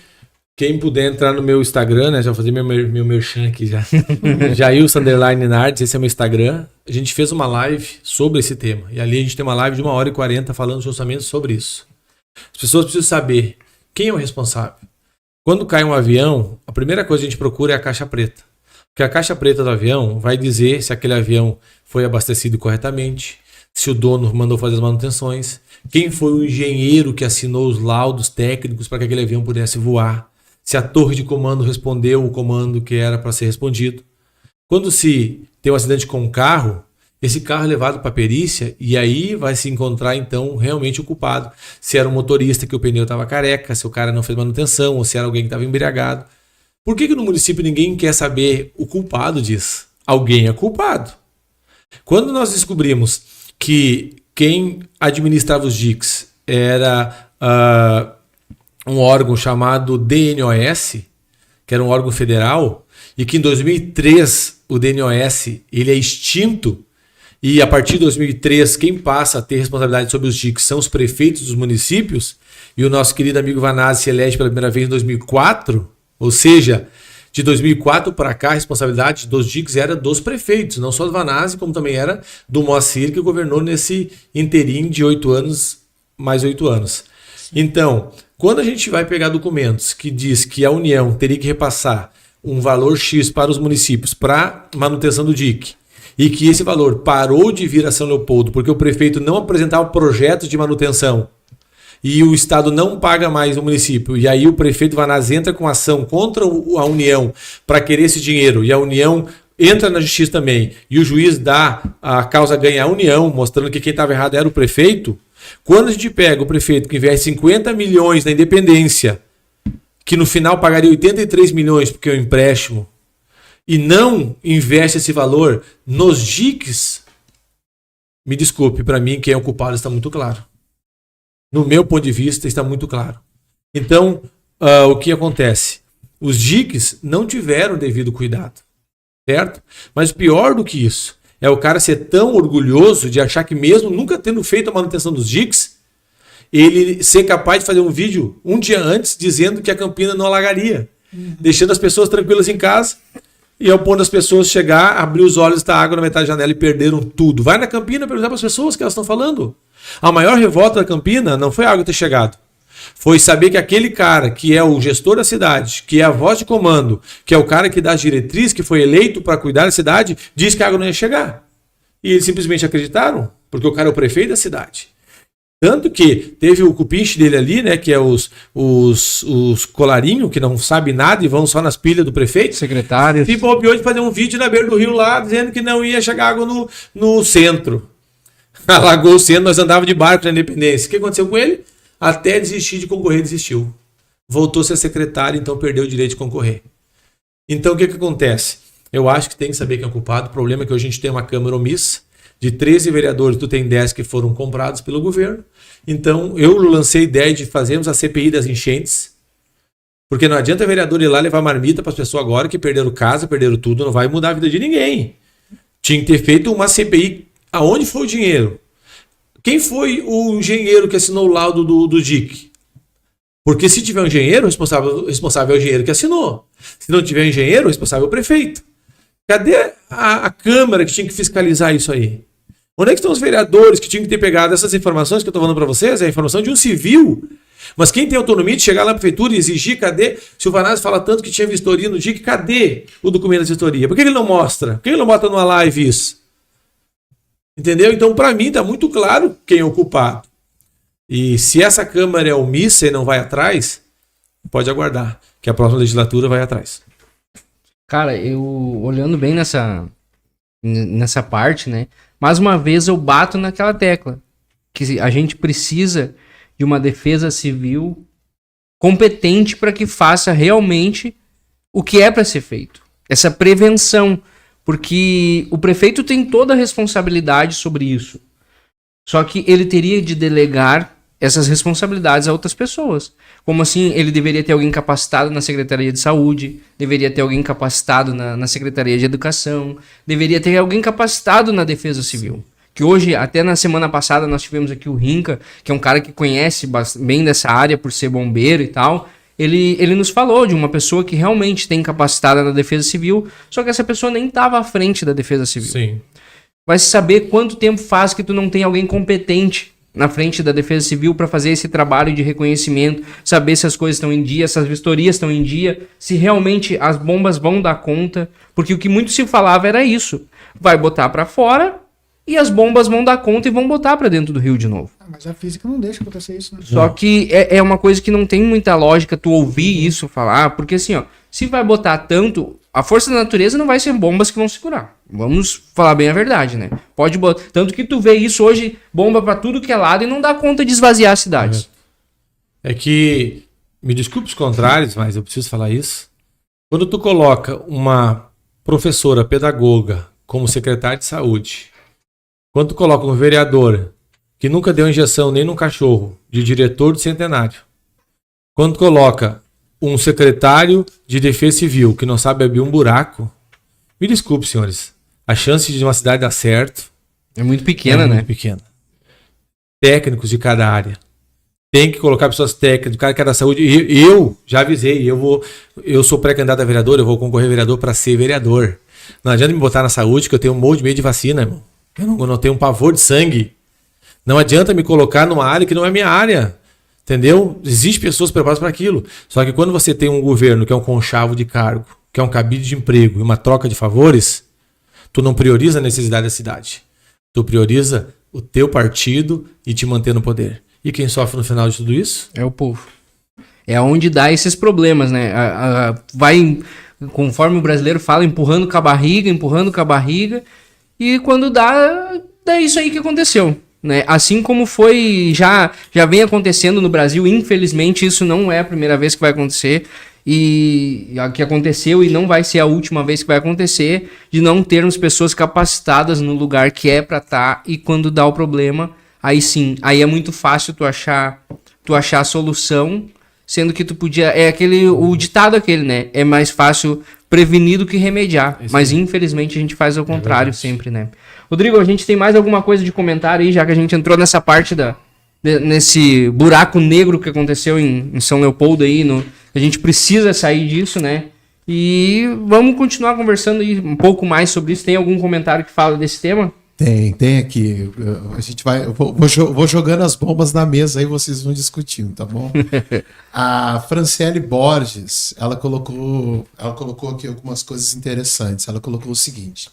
S2: puder entrar no meu Instagram, né, já vou fazer meu merchan aqui já, Jailson_Nardes, esse é meu Instagram, a gente fez uma live sobre esse tema, e ali a gente tem uma live de 1h40 falando justamente sobre isso. As pessoas precisam saber quem é o responsável. Quando cai um avião, a primeira coisa que a gente procura é a caixa preta. Porque a caixa preta do avião vai dizer se aquele avião foi abastecido corretamente, se o dono mandou fazer as manutenções, quem foi o engenheiro que assinou os laudos técnicos para que aquele avião pudesse voar, se a torre de comando respondeu o comando que era para ser respondido. Quando se tem um acidente com um carro, esse carro é levado para a perícia e aí vai se encontrar então realmente o culpado. Se era um motorista que o pneu estava careca, se o cara não fez manutenção ou se era alguém que estava embriagado. Por que no município ninguém quer saber o culpado disso? Alguém é culpado. Quando nós descobrimos que quem administrava os DICs era um órgão chamado DNOS, que era um órgão federal, e que em 2003 o DNOS ele é extinto, e a partir de 2003 quem passa a ter responsabilidade sobre os DICs são os prefeitos dos municípios, e o nosso querido amigo Vanazzi se elege pela primeira vez em 2004, ou seja, de 2004 para cá a responsabilidade dos DICs era dos prefeitos, não só do Vanazzi, como também era do Moacir, que governou nesse interim de 8 anos, mais 8 anos. Então, quando a gente vai pegar documentos que diz que a União teria que repassar um valor X para os municípios para manutenção do DIC, e que esse valor parou de vir a São Leopoldo porque o prefeito não apresentava projetos de manutenção e o Estado não paga mais o município, e aí o prefeito Vanazzi entra com ação contra a União para querer esse dinheiro, e a União entra na justiça também, e o juiz dá a causa ganha à União, mostrando que quem estava errado era o prefeito. Quando a gente pega o prefeito que investe 50 milhões na Independência, que no final pagaria 83 milhões porque é um empréstimo, e não investe esse valor nos DICs, me desculpe, para mim quem é o culpado está muito claro. No meu ponto de vista está muito claro. Então, o que acontece? Os DICs não tiveram o devido cuidado, certo? Mas pior do que isso, é o cara ser tão orgulhoso de achar que mesmo nunca tendo feito a manutenção dos DICs, ele ser capaz de fazer um vídeo um dia antes dizendo que a Campina não alagaria, deixando as pessoas tranquilas em casa. E ao ponto das pessoas chegar, abrir os olhos da água na metade da janela e perderam tudo. Vai na Campina perguntar para as pessoas o que elas estão falando. A maior revolta da Campina não foi a água ter chegado. Foi saber que aquele cara que é o gestor da cidade, que é a voz de comando, que é o cara que dá as diretrizes, que foi eleito para cuidar da cidade, disse que a água não ia chegar. E eles simplesmente acreditaram, porque o cara é o prefeito da cidade. Tanto que teve o cupinche dele ali, né, que é os colarinhos, que não sabem nada e vão só nas pilhas do prefeito.
S1: Secretários.
S2: E bobeou de fazer um vídeo na beira do rio lá, dizendo que não ia chegar água no centro. Alagou o centro, nós andávamos de barco na Independência. O que aconteceu com ele? Até desistir de concorrer, desistiu. Voltou a ser secretário, então perdeu o direito de concorrer. Então o que acontece? Eu acho que tem que saber quem é o culpado. O problema é que hoje a gente tem uma Câmara omissa. De 13 vereadores, tu tem 10 que foram comprados pelo governo. Então, eu lancei a ideia de fazermos a CPI das enchentes. Porque não adianta o vereador ir lá levar marmita para as pessoas agora que perderam casa, perderam tudo, não vai mudar a vida de ninguém. Tinha que ter feito uma CPI aonde foi o dinheiro. Quem foi o engenheiro que assinou o laudo do DIC? Porque se tiver um engenheiro, o responsável é o engenheiro que assinou. Se não tiver um engenheiro, o responsável é o prefeito. Cadê a Câmara que tinha que fiscalizar isso aí? Onde é que estão os vereadores que tinham que ter pegado essas informações que eu estou falando para vocês? É a informação de um civil. Mas quem tem autonomia de chegar lá na prefeitura e exigir, cadê? Se o Vanazzi fala tanto que tinha vistoria no DIC, cadê o documento da vistoria? Por que ele não mostra? Por que ele não bota numa live isso? Entendeu? Então, para mim, está muito claro quem é o culpado. E se essa Câmara é omissa e não vai atrás, pode aguardar, que a próxima legislatura vai atrás.
S1: Cara, eu olhando bem nessa parte, né? Mais uma vez eu bato naquela tecla. Que a gente precisa de uma defesa civil competente para que faça realmente o que é para ser feito. Essa prevenção. Porque o prefeito tem toda a responsabilidade sobre isso. Só que ele teria de delegar essas responsabilidades a outras pessoas. Como assim, ele deveria ter alguém capacitado na Secretaria de Saúde, deveria ter alguém capacitado na Secretaria de Educação, deveria ter alguém capacitado na Defesa Civil. Que hoje, até na semana passada, nós tivemos aqui o Rinca, que é um cara que conhece bem dessa área por ser bombeiro e tal. Ele nos falou de uma pessoa que realmente tem capacitada na Defesa Civil, só que essa pessoa nem estava à frente da Defesa Civil.
S2: Sim.
S1: Vai saber quanto tempo faz que tu não tem alguém competente na frente da Defesa Civil para fazer esse trabalho de reconhecimento, saber se as coisas estão em dia, se as vistorias estão em dia, se realmente as bombas vão dar conta, porque o que muito se falava era isso, vai botar para fora e as bombas vão dar conta e vão botar para dentro do rio de novo.
S3: Mas a física não deixa acontecer isso, né?
S1: Só que é uma coisa que não tem muita lógica tu ouvir isso falar, porque assim, ó, se vai botar tanto, a força da natureza não vai ser bombas que vão segurar. Vamos falar bem a verdade, né? Pode botar. Tanto que tu vê isso hoje, bomba pra tudo que é lado e não dá conta de esvaziar as cidades.
S2: É que, me desculpe os contrários, mas eu preciso falar isso. Quando tu coloca uma professora pedagoga como secretária de saúde, quando tu coloca um vereador que nunca deu injeção nem num cachorro de diretor do centenário, quando tu coloca um secretário de defesa civil que não sabe abrir um buraco, me desculpe, senhores, a chance de uma cidade dar certo
S1: é muito pequena, né?
S2: Muito pequena. Técnicos de cada área. Tem que colocar pessoas técnicas, do cara que é da saúde. Eu já avisei, eu sou pré-candidato a vereador, eu vou concorrer a vereador para ser vereador. Não adianta me botar na saúde que eu tenho um monte de medo de vacina, irmão. Eu não tenho um pavor de sangue. Não adianta me colocar numa área que não é minha área. Entendeu? Existem pessoas preparadas para aquilo. Só que quando você tem um governo que é um conchavo de cargo, que é um cabide de emprego e uma troca de favores, tu não prioriza a necessidade da cidade. Tu prioriza o teu partido e te manter no poder. E quem sofre no final de tudo isso?
S1: É o povo. É onde dá esses problemas, né? Vai, conforme o brasileiro fala, empurrando com a barriga, e quando dá, é isso aí que aconteceu. Né? Assim como foi, já vem acontecendo no Brasil, infelizmente isso não é a primeira vez que vai acontecer, e que aconteceu e não vai ser a última vez que vai acontecer, de não termos pessoas capacitadas no lugar que é para estar, e quando dá o problema, aí sim, aí é muito fácil tu achar a solução, sendo que tu podia, o ditado aquele, né, é mais fácil prevenir do que remediar, mas infelizmente a gente faz ao contrário sempre, né. Rodrigo, a gente tem mais alguma coisa de comentário aí, já que a gente entrou nessa parte nesse buraco negro que aconteceu em São Leopoldo aí, a gente precisa sair disso, né? E vamos continuar conversando aí um pouco mais sobre isso. Tem algum comentário que fala desse tema?
S4: Tem aqui. A gente vai. Vou jogando as bombas na mesa aí, vocês vão discutindo, tá bom? A Franciele Borges, ela colocou aqui algumas coisas interessantes. Ela colocou o seguinte: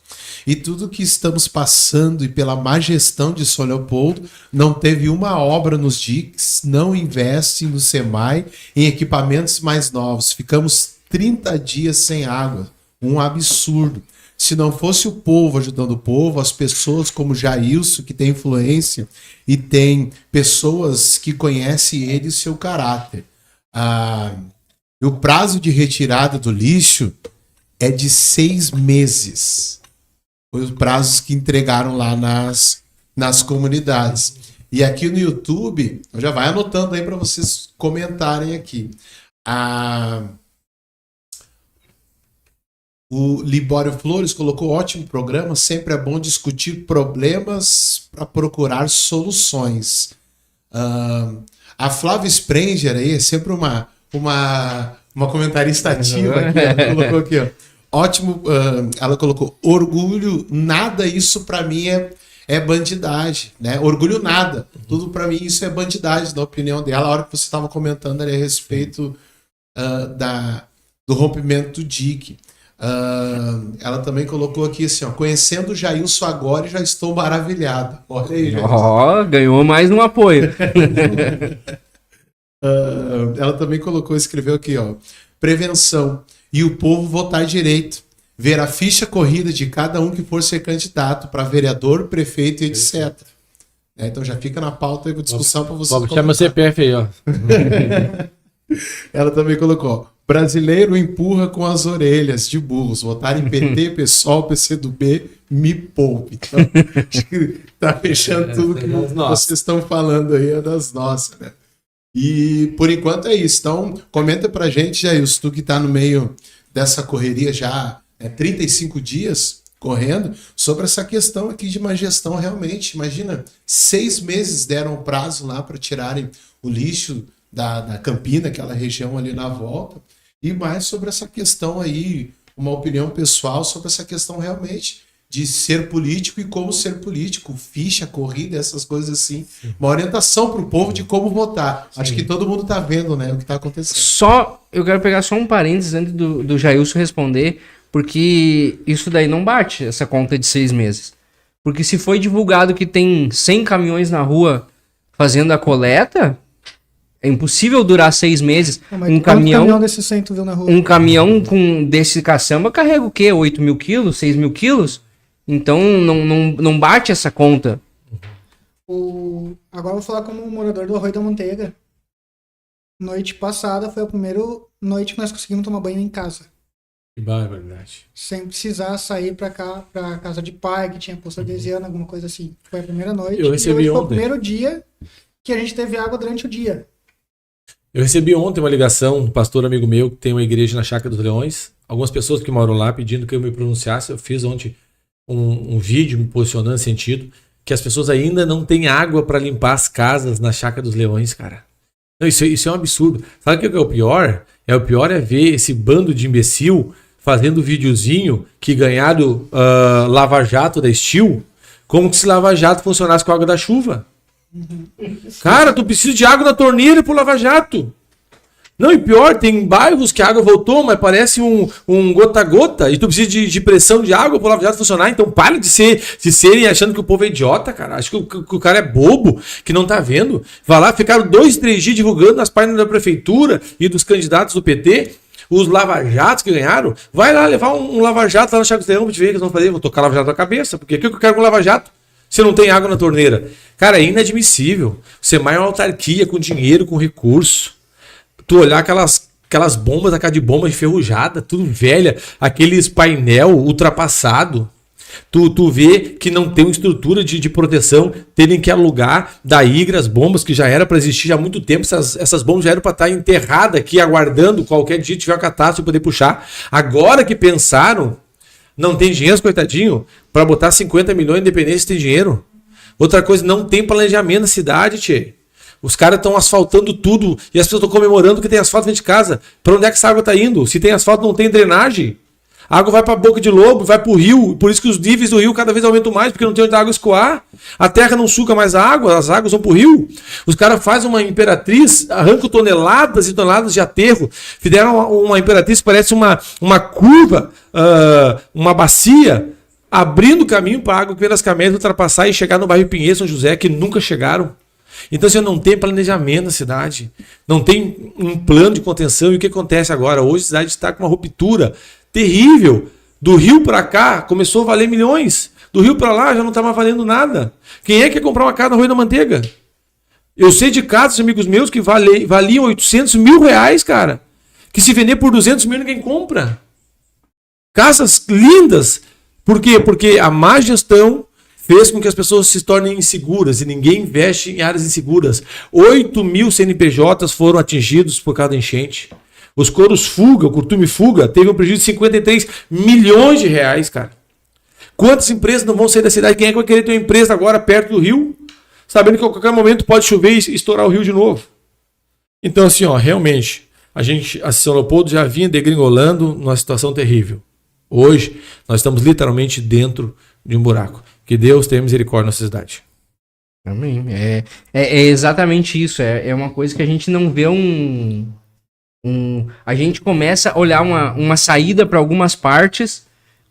S4: e tudo que estamos passando e pela má gestão de São Leopoldo, não teve uma obra nos DICs, não investe no SEMAI em equipamentos mais novos. Ficamos 30 dias sem água. Um absurdo. Se não fosse o povo ajudando o povo, as pessoas como Jailson, que tem influência, e tem pessoas que conhecem ele e seu caráter. O prazo de retirada do lixo é de 6 meses. Foi os prazos que entregaram lá nas comunidades. E aqui no YouTube, já vai anotando aí para vocês comentarem aqui. O Libório Flores colocou: ótimo programa, sempre é bom discutir problemas para procurar soluções. A Flávia Sprenger aí é sempre uma comentarista ativa aqui, ela colocou aqui, ó. Ótimo, ela colocou: orgulho, nada, isso para mim é bandidagem, né? Orgulho nada, tudo para mim isso é bandidagem, na opinião dela. A hora que você estava comentando ali a respeito do rompimento do DIC. Ela também colocou aqui assim, ó: conhecendo o Jailson agora, já estou maravilhado. Olha aí, Jailson.
S1: Ganhou mais um apoio.
S4: Ela também escreveu aqui, ó: prevenção e o povo votar direito, ver a ficha corrida de cada um que for ser candidato para vereador, prefeito e etc. Então já fica na pauta aí com discussão para vocês.
S2: Chama o CPF aí, ó.
S4: Ela também colocou: brasileiro empurra com as orelhas de burros. Votar em PT, PSOL, PCdoB, me poupe. Então, acho que tá fechando tudo que vocês estão falando aí, é das nossas, né? E por enquanto é isso. Então, comenta pra gente, Jailson, tu que tá no meio dessa correria já 35 dias correndo, sobre essa questão aqui de má gestão realmente. Imagina, 6 meses deram prazo lá para tirarem o lixo da Campina, aquela região ali na volta, e mais sobre essa questão aí, uma opinião pessoal sobre essa questão realmente de ser político e como ser político, ficha, corrida, essas coisas assim. Uma orientação para o povo de como votar. Sim. Acho que todo mundo está vendo, né, o que está acontecendo.
S1: Eu quero pegar só um parênteses antes do Jailson responder, porque isso daí não bate, essa conta de 6 meses. Porque se foi divulgado que tem 100 caminhões na rua fazendo a coleta, é impossível durar 6 meses.
S3: Um caminhão desse 100 tu viu na rua?
S1: Um caminhão desse caçamba carrega o quê? 8 mil quilos? 6 mil quilos? Então não bate essa conta.
S3: Agora eu vou falar como morador do Arroio da Manteiga. Noite passada foi a primeira noite que nós conseguimos tomar banho em casa.
S2: Que barbaridade.
S3: Sem precisar sair pra casa de pai, que tinha posto artesiano, alguma coisa assim. Foi a primeira noite.
S2: Eu recebi
S3: foi
S2: ontem.
S3: o primeiro dia que a gente teve água durante o dia.
S2: Eu recebi ontem uma ligação do pastor amigo meu que tem uma igreja na Chácara dos Leões. Algumas pessoas que moram lá pedindo que eu me pronunciasse. Eu fiz ontem um vídeo me posicionando nesse sentido, que as pessoas ainda não têm água para limpar as casas na Chácara dos Leões, cara. Não, isso é um absurdo. Sabe o que é o pior? O pior é ver esse bando de imbecil fazendo videozinho que ganharam Lava Jato da Steel, como se Lava Jato funcionasse com a água da chuva. Cara, tu precisa de água na torneira pro Lava Jato. Não, e pior, tem bairros que a água voltou, mas parece um gota-gota, e tu precisa de pressão de água pro Lava Jato funcionar. Então para de serem achando que o povo é idiota, cara. Acho que o cara é bobo, que não tá vendo. Vai lá, ficaram 2, 3 dias divulgando nas páginas da prefeitura e dos candidatos do PT, os lava-jatos que ganharam. Vai lá levar um lava-jato lá no Chácara dos Leões pra te ver o que eles vão fazer. Vou tocar lava-jato na cabeça, porque o que eu quero com lava-jato? Se não tem água na torneira. Cara, é inadmissível. Você mais uma autarquia com dinheiro, com recurso. Tu olhar aquelas bombas, a cara de bomba enferrujada, tudo velha, aqueles painel ultrapassado. Tu vê que não tem uma estrutura de proteção, terem que alugar da Igra as bombas, que já era para existir há muito tempo. Essas bombas já eram para estar enterradas aqui, aguardando qualquer dia tiver uma catástrofe poder puxar. Agora que pensaram, não tem dinheiro, coitadinho, para botar 50 milhões de independência, tem dinheiro. Outra coisa, não tem planejamento na cidade, tchê. Os caras estão asfaltando tudo e as pessoas estão comemorando que tem asfalto dentro de casa. Para onde é que essa água está indo? Se tem asfalto, não tem drenagem. A água vai para a boca de lobo, vai para o rio. Por isso que os níveis do rio cada vez aumentam mais, porque não tem onde a água escoar. A terra não suga mais a água, as águas vão para o rio. Os caras fazem uma imperatriz, arrancam toneladas e toneladas de aterro. Fizeram uma imperatriz que parece uma curva, uma bacia, abrindo caminho para a água que vem das caminhões ultrapassar e chegar no bairro Pinheiro, São José, que nunca chegaram. Então você não tem planejamento na cidade, não tem um plano de contenção. E o que acontece agora? Hoje a cidade está com uma ruptura terrível. Do rio para cá começou a valer milhões, do rio para lá já não está mais valendo nada. Quem é que quer comprar uma casa na Rua da Manteiga? Eu sei de casos, amigos meus, que valiam 800 mil reais, cara, que se vender por 200 mil ninguém compra. Casas lindas. Por quê? Porque a má gestão fez com que as pessoas se tornem inseguras e ninguém investe em áreas inseguras. 8 mil CNPJs foram atingidos por causa da enchente. Os coros fuga, o curtume fuga, teve um prejuízo de 53 milhões de reais, cara. Quantas empresas não vão sair da cidade? Quem é que vai querer ter uma empresa agora perto do rio, sabendo que a qualquer momento pode chover e estourar o rio de novo? Então, assim, realmente, a São Leopoldo já vinha degringolando numa situação terrível. Hoje, nós estamos literalmente dentro de um buraco. Que Deus tenha misericórdia na nossa cidade.
S1: Amém. É exatamente isso. É uma coisa que a gente não vê a gente começa a olhar uma saída para algumas partes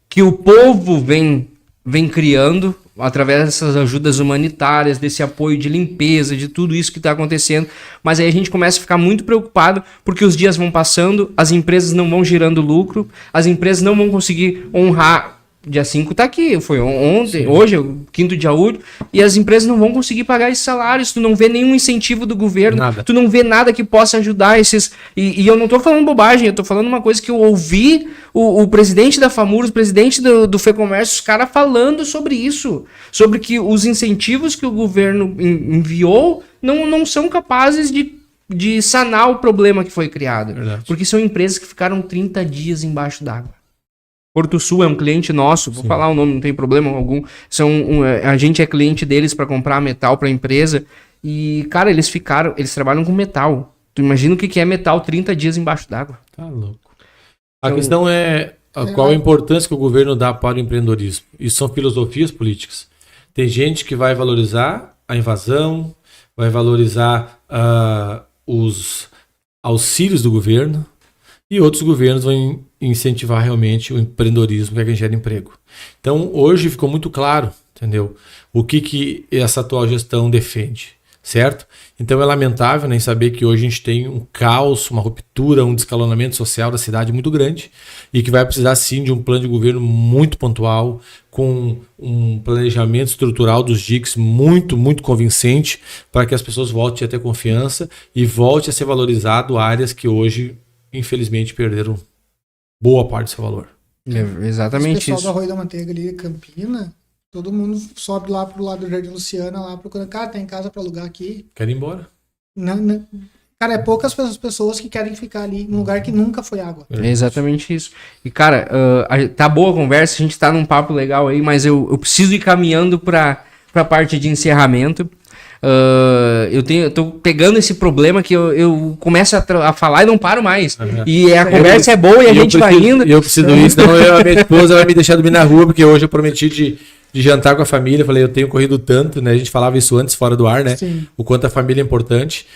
S1: que o povo vem criando através dessas ajudas humanitárias, desse apoio de limpeza, de tudo isso que está acontecendo. Mas aí a gente começa a ficar muito preocupado porque os dias vão passando, as empresas não vão gerando lucro, as empresas não vão conseguir honrar. Dia 5 tá aqui, foi ontem, hoje é o 5º dia útil, e as empresas não vão conseguir pagar esses salários, tu não vê nenhum incentivo do governo, tu não vê nada que possa ajudar esses... E eu não tô falando bobagem, eu tô falando uma coisa que eu ouvi o presidente da FAMURS, o presidente do FEComércio, os caras falando sobre isso, sobre que os incentivos que o governo enviou não são capazes de sanar o problema que foi criado.
S2: Verdade.
S1: Porque são empresas que ficaram 30 dias embaixo d'água. Porto Sul é um cliente nosso, vou falar o nome, não tem problema algum. A gente é cliente deles para comprar metal para a empresa. E, cara, eles trabalham com metal. Tu imagina o que é metal 30 dias embaixo d'água.
S2: Tá louco. A questão é qual a importância que o governo dá para o empreendedorismo. Isso são filosofias políticas. Tem gente que vai valorizar a invasão, vai valorizar os auxílios do governo, e outros governos vão incentivar realmente o empreendedorismo, que é quem gera emprego. Então, hoje ficou muito claro, entendeu? O que essa atual gestão defende, certo? Então, é lamentável nem saber que hoje a gente tem um caos, uma ruptura, um descalonamento social da cidade muito grande e que vai precisar, sim, de um plano de governo muito pontual, com um planejamento estrutural dos DICs muito, muito convincente para que as pessoas voltem a ter confiança e volte a ser valorizado áreas que hoje, infelizmente, perderam boa parte do seu valor.
S1: Exatamente
S3: isso. O pessoal
S1: isso.
S3: da Rua da Manteiga ali, Campina, todo mundo sobe lá pro lado do Jardim Luciana, lá procurando, cara, tem casa para alugar aqui.
S2: Querem ir embora?
S3: Não. Cara, é poucas pessoas que querem ficar ali num lugar que nunca foi água.
S1: É exatamente isso. E, cara, tá boa a conversa, a gente tá num papo legal aí, mas eu preciso ir caminhando pra parte de encerramento. Eu tô pegando esse problema que eu começo a falar e não paro mais.
S2: Uhum.
S1: E a conversa é boa e a gente vai indo.
S2: E eu preciso disso, senão a minha esposa vai me deixar dormir na rua, porque hoje eu prometi de jantar com a família. Eu falei, eu tenho corrido tanto, né? A gente falava isso antes, fora do ar, né?
S3: Sim.
S2: O quanto a família é importante.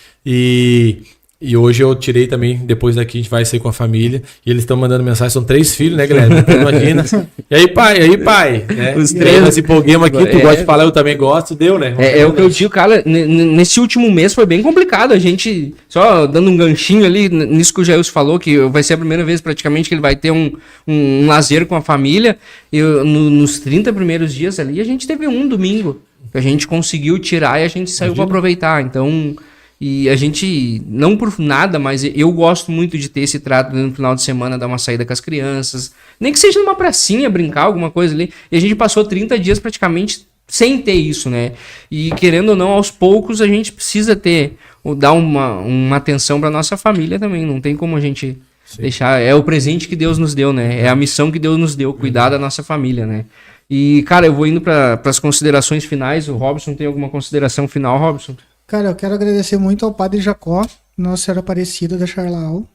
S2: E hoje eu tirei também, depois daqui a gente vai sair com a família. E eles estão mandando mensagem, são 3 filhos, né, Guilherme? Então, imagina. E aí, pai? Né?
S1: Os 3.
S2: Nós empolguemos aqui, tu gosta de falar, eu também gosto, deu, né?
S1: É o que eu digo, cara, nesse último mês foi bem complicado. A gente, só dando um ganchinho ali, nisso que o Jailson falou, que vai ser a primeira vez praticamente que ele vai ter um lazer com a família. Nos 30 primeiros dias ali, a gente teve um domingo que a gente conseguiu tirar e a gente saiu para aproveitar. Então... E a gente, não por nada, mas eu gosto muito de ter esse trato no final de semana, dar uma saída com as crianças. Nem que seja numa pracinha, brincar, alguma coisa ali. E a gente passou 30 dias praticamente sem ter isso, né? E querendo ou não, aos poucos a gente precisa dar uma atenção para nossa família também. Não tem como a gente deixar... É o presente que Deus nos deu, né? É a missão que Deus nos deu, cuidar da nossa família, né? E, cara, eu vou indo para as considerações finais. O Robson tem alguma consideração final, Robson?
S3: Cara, eu quero agradecer muito ao Padre Jacó, Nossa Senhora Aparecida da Charlau,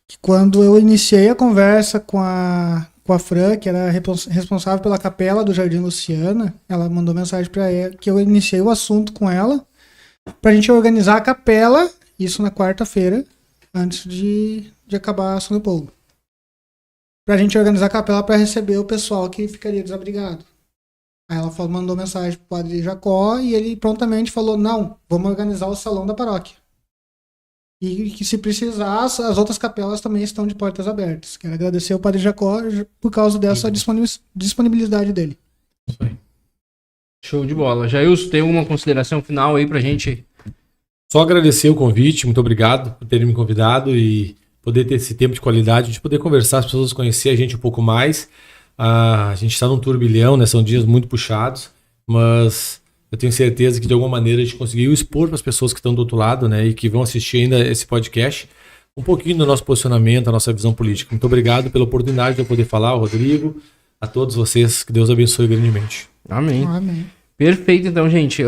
S3: que quando eu iniciei a conversa com a Fran, que era responsável pela capela do Jardim Luciana, ela mandou mensagem para ela, que eu iniciei o assunto com ela, pra gente organizar a capela, isso na quarta-feira, antes de acabar a São Leopoldo. Pra gente organizar a capela para receber o pessoal que ficaria desabrigado. Aí ela mandou mensagem pro Padre Jacó e ele prontamente falou, não, vamos organizar o salão da paróquia. E que se precisar, as outras capelas também estão de portas abertas. Quero agradecer ao Padre Jacó por causa dessa disponibilidade dele.
S1: Isso aí. Show de bola. Jailson, tem alguma consideração final aí pra gente?
S2: Só agradecer o convite, muito obrigado por terem me convidado e poder ter esse tempo de qualidade, de poder conversar, as pessoas conhecer a gente um pouco mais. A gente está num turbilhão, né? São dias muito puxados, mas eu tenho certeza que de alguma maneira a gente conseguiu expor para as pessoas que estão do outro lado, né, e que vão assistir ainda esse podcast, um pouquinho do nosso posicionamento, da nossa visão política. Muito obrigado pela oportunidade de eu poder falar, ao Rodrigo, a todos vocês, que Deus abençoe grandemente.
S1: Amém.
S3: Amém.
S1: Perfeito, então, gente.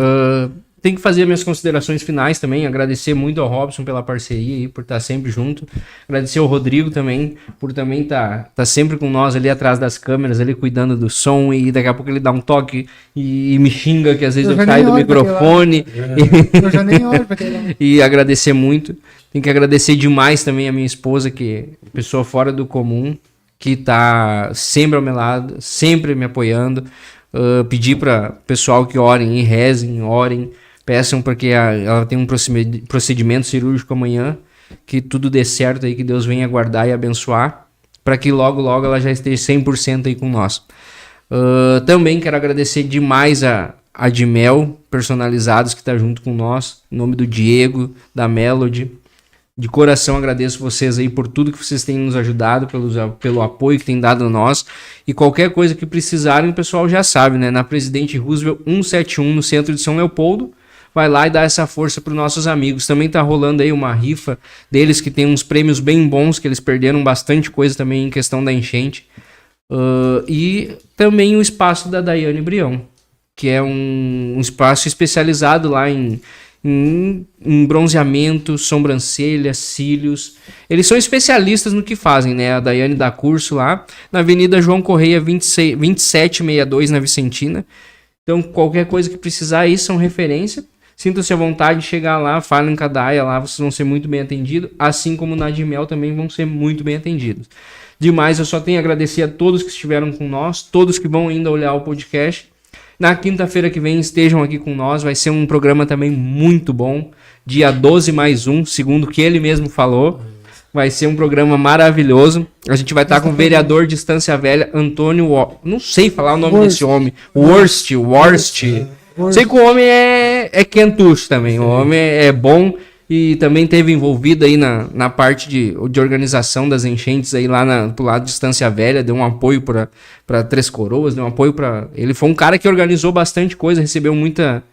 S1: Tem que fazer minhas considerações finais também. Agradecer muito ao Robson pela parceria aí, por estar sempre junto. Agradecer ao Rodrigo também, por também estar sempre com nós ali atrás das câmeras, ali cuidando do som. E daqui a pouco ele dá um toque e me xinga, que às vezes eu saio do microfone.
S3: Eu já nem olho pra aquele lá.
S1: E agradecer muito. Tem que agradecer demais também a minha esposa, que é pessoa fora do comum, que tá sempre ao meu lado, sempre me apoiando. Pedir para o pessoal que orem e rezem, orem. Peçam porque ela tem um procedimento cirúrgico amanhã, que tudo dê certo aí, que Deus venha guardar e abençoar, para que logo, logo ela já esteja 100% aí com nós. Também quero agradecer demais a Admel Personalizados, que está junto com nós, em nome do Diego, da Melody. De coração agradeço vocês aí por tudo que vocês têm nos ajudado, pelo apoio que têm dado a nós. E qualquer coisa que precisarem, o pessoal já sabe, né? Na Presidente Roosevelt 171, no centro de São Leopoldo. Vai lá e dá essa força para os nossos amigos. Também tá rolando aí uma rifa deles que tem uns prêmios bem bons, que eles perderam bastante coisa também em questão da enchente. E também o espaço da Daiane Brião, que é um espaço especializado lá em bronzeamento, sobrancelha, cílios. Eles são especialistas no que fazem, né? A Daiane dá curso lá na Avenida João Correia 2762, na Vicentina. Então, qualquer coisa que precisar aí são referência. Sintam-se à vontade de chegar lá, falem com a Daia lá, vocês vão ser muito bem atendidos, assim como na Admel também vão ser muito bem atendidos. Demais, eu só tenho a agradecer a todos que estiveram com nós, todos que vão ainda olhar o podcast. Na quinta-feira que vem estejam aqui com nós, vai ser um programa também muito bom, dia 12+1, segundo o que ele mesmo falou. Vai ser um programa maravilhoso. A gente vai estar com o vereador de Estância Velha, Antônio... Não sei falar o nome desse homem. Worst. Sei que o homem é quentucho também. O homem é bom e também teve envolvido aí na parte de organização das enchentes aí lá pro lado de Estância Velha. Deu um apoio para Três Coroas, deu um apoio para... Ele foi um cara que organizou bastante coisa, recebeu muita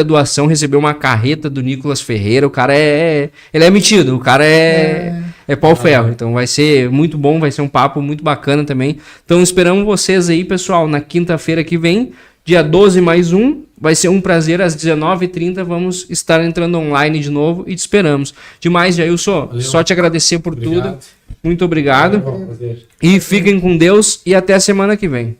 S1: doação, recebeu uma carreta do Nicolas Ferreira. O cara ele é metido, o cara é pau-ferro. Então vai ser muito bom, vai ser um papo muito bacana também. Então esperamos vocês aí, pessoal, na quinta-feira que vem, dia 12+1. Vai ser um prazer, às 19h30 vamos estar entrando online de novo e te esperamos. Demais, Jailson, só te agradecer por tudo. Muito obrigado. E fiquem com Deus e até a semana que vem.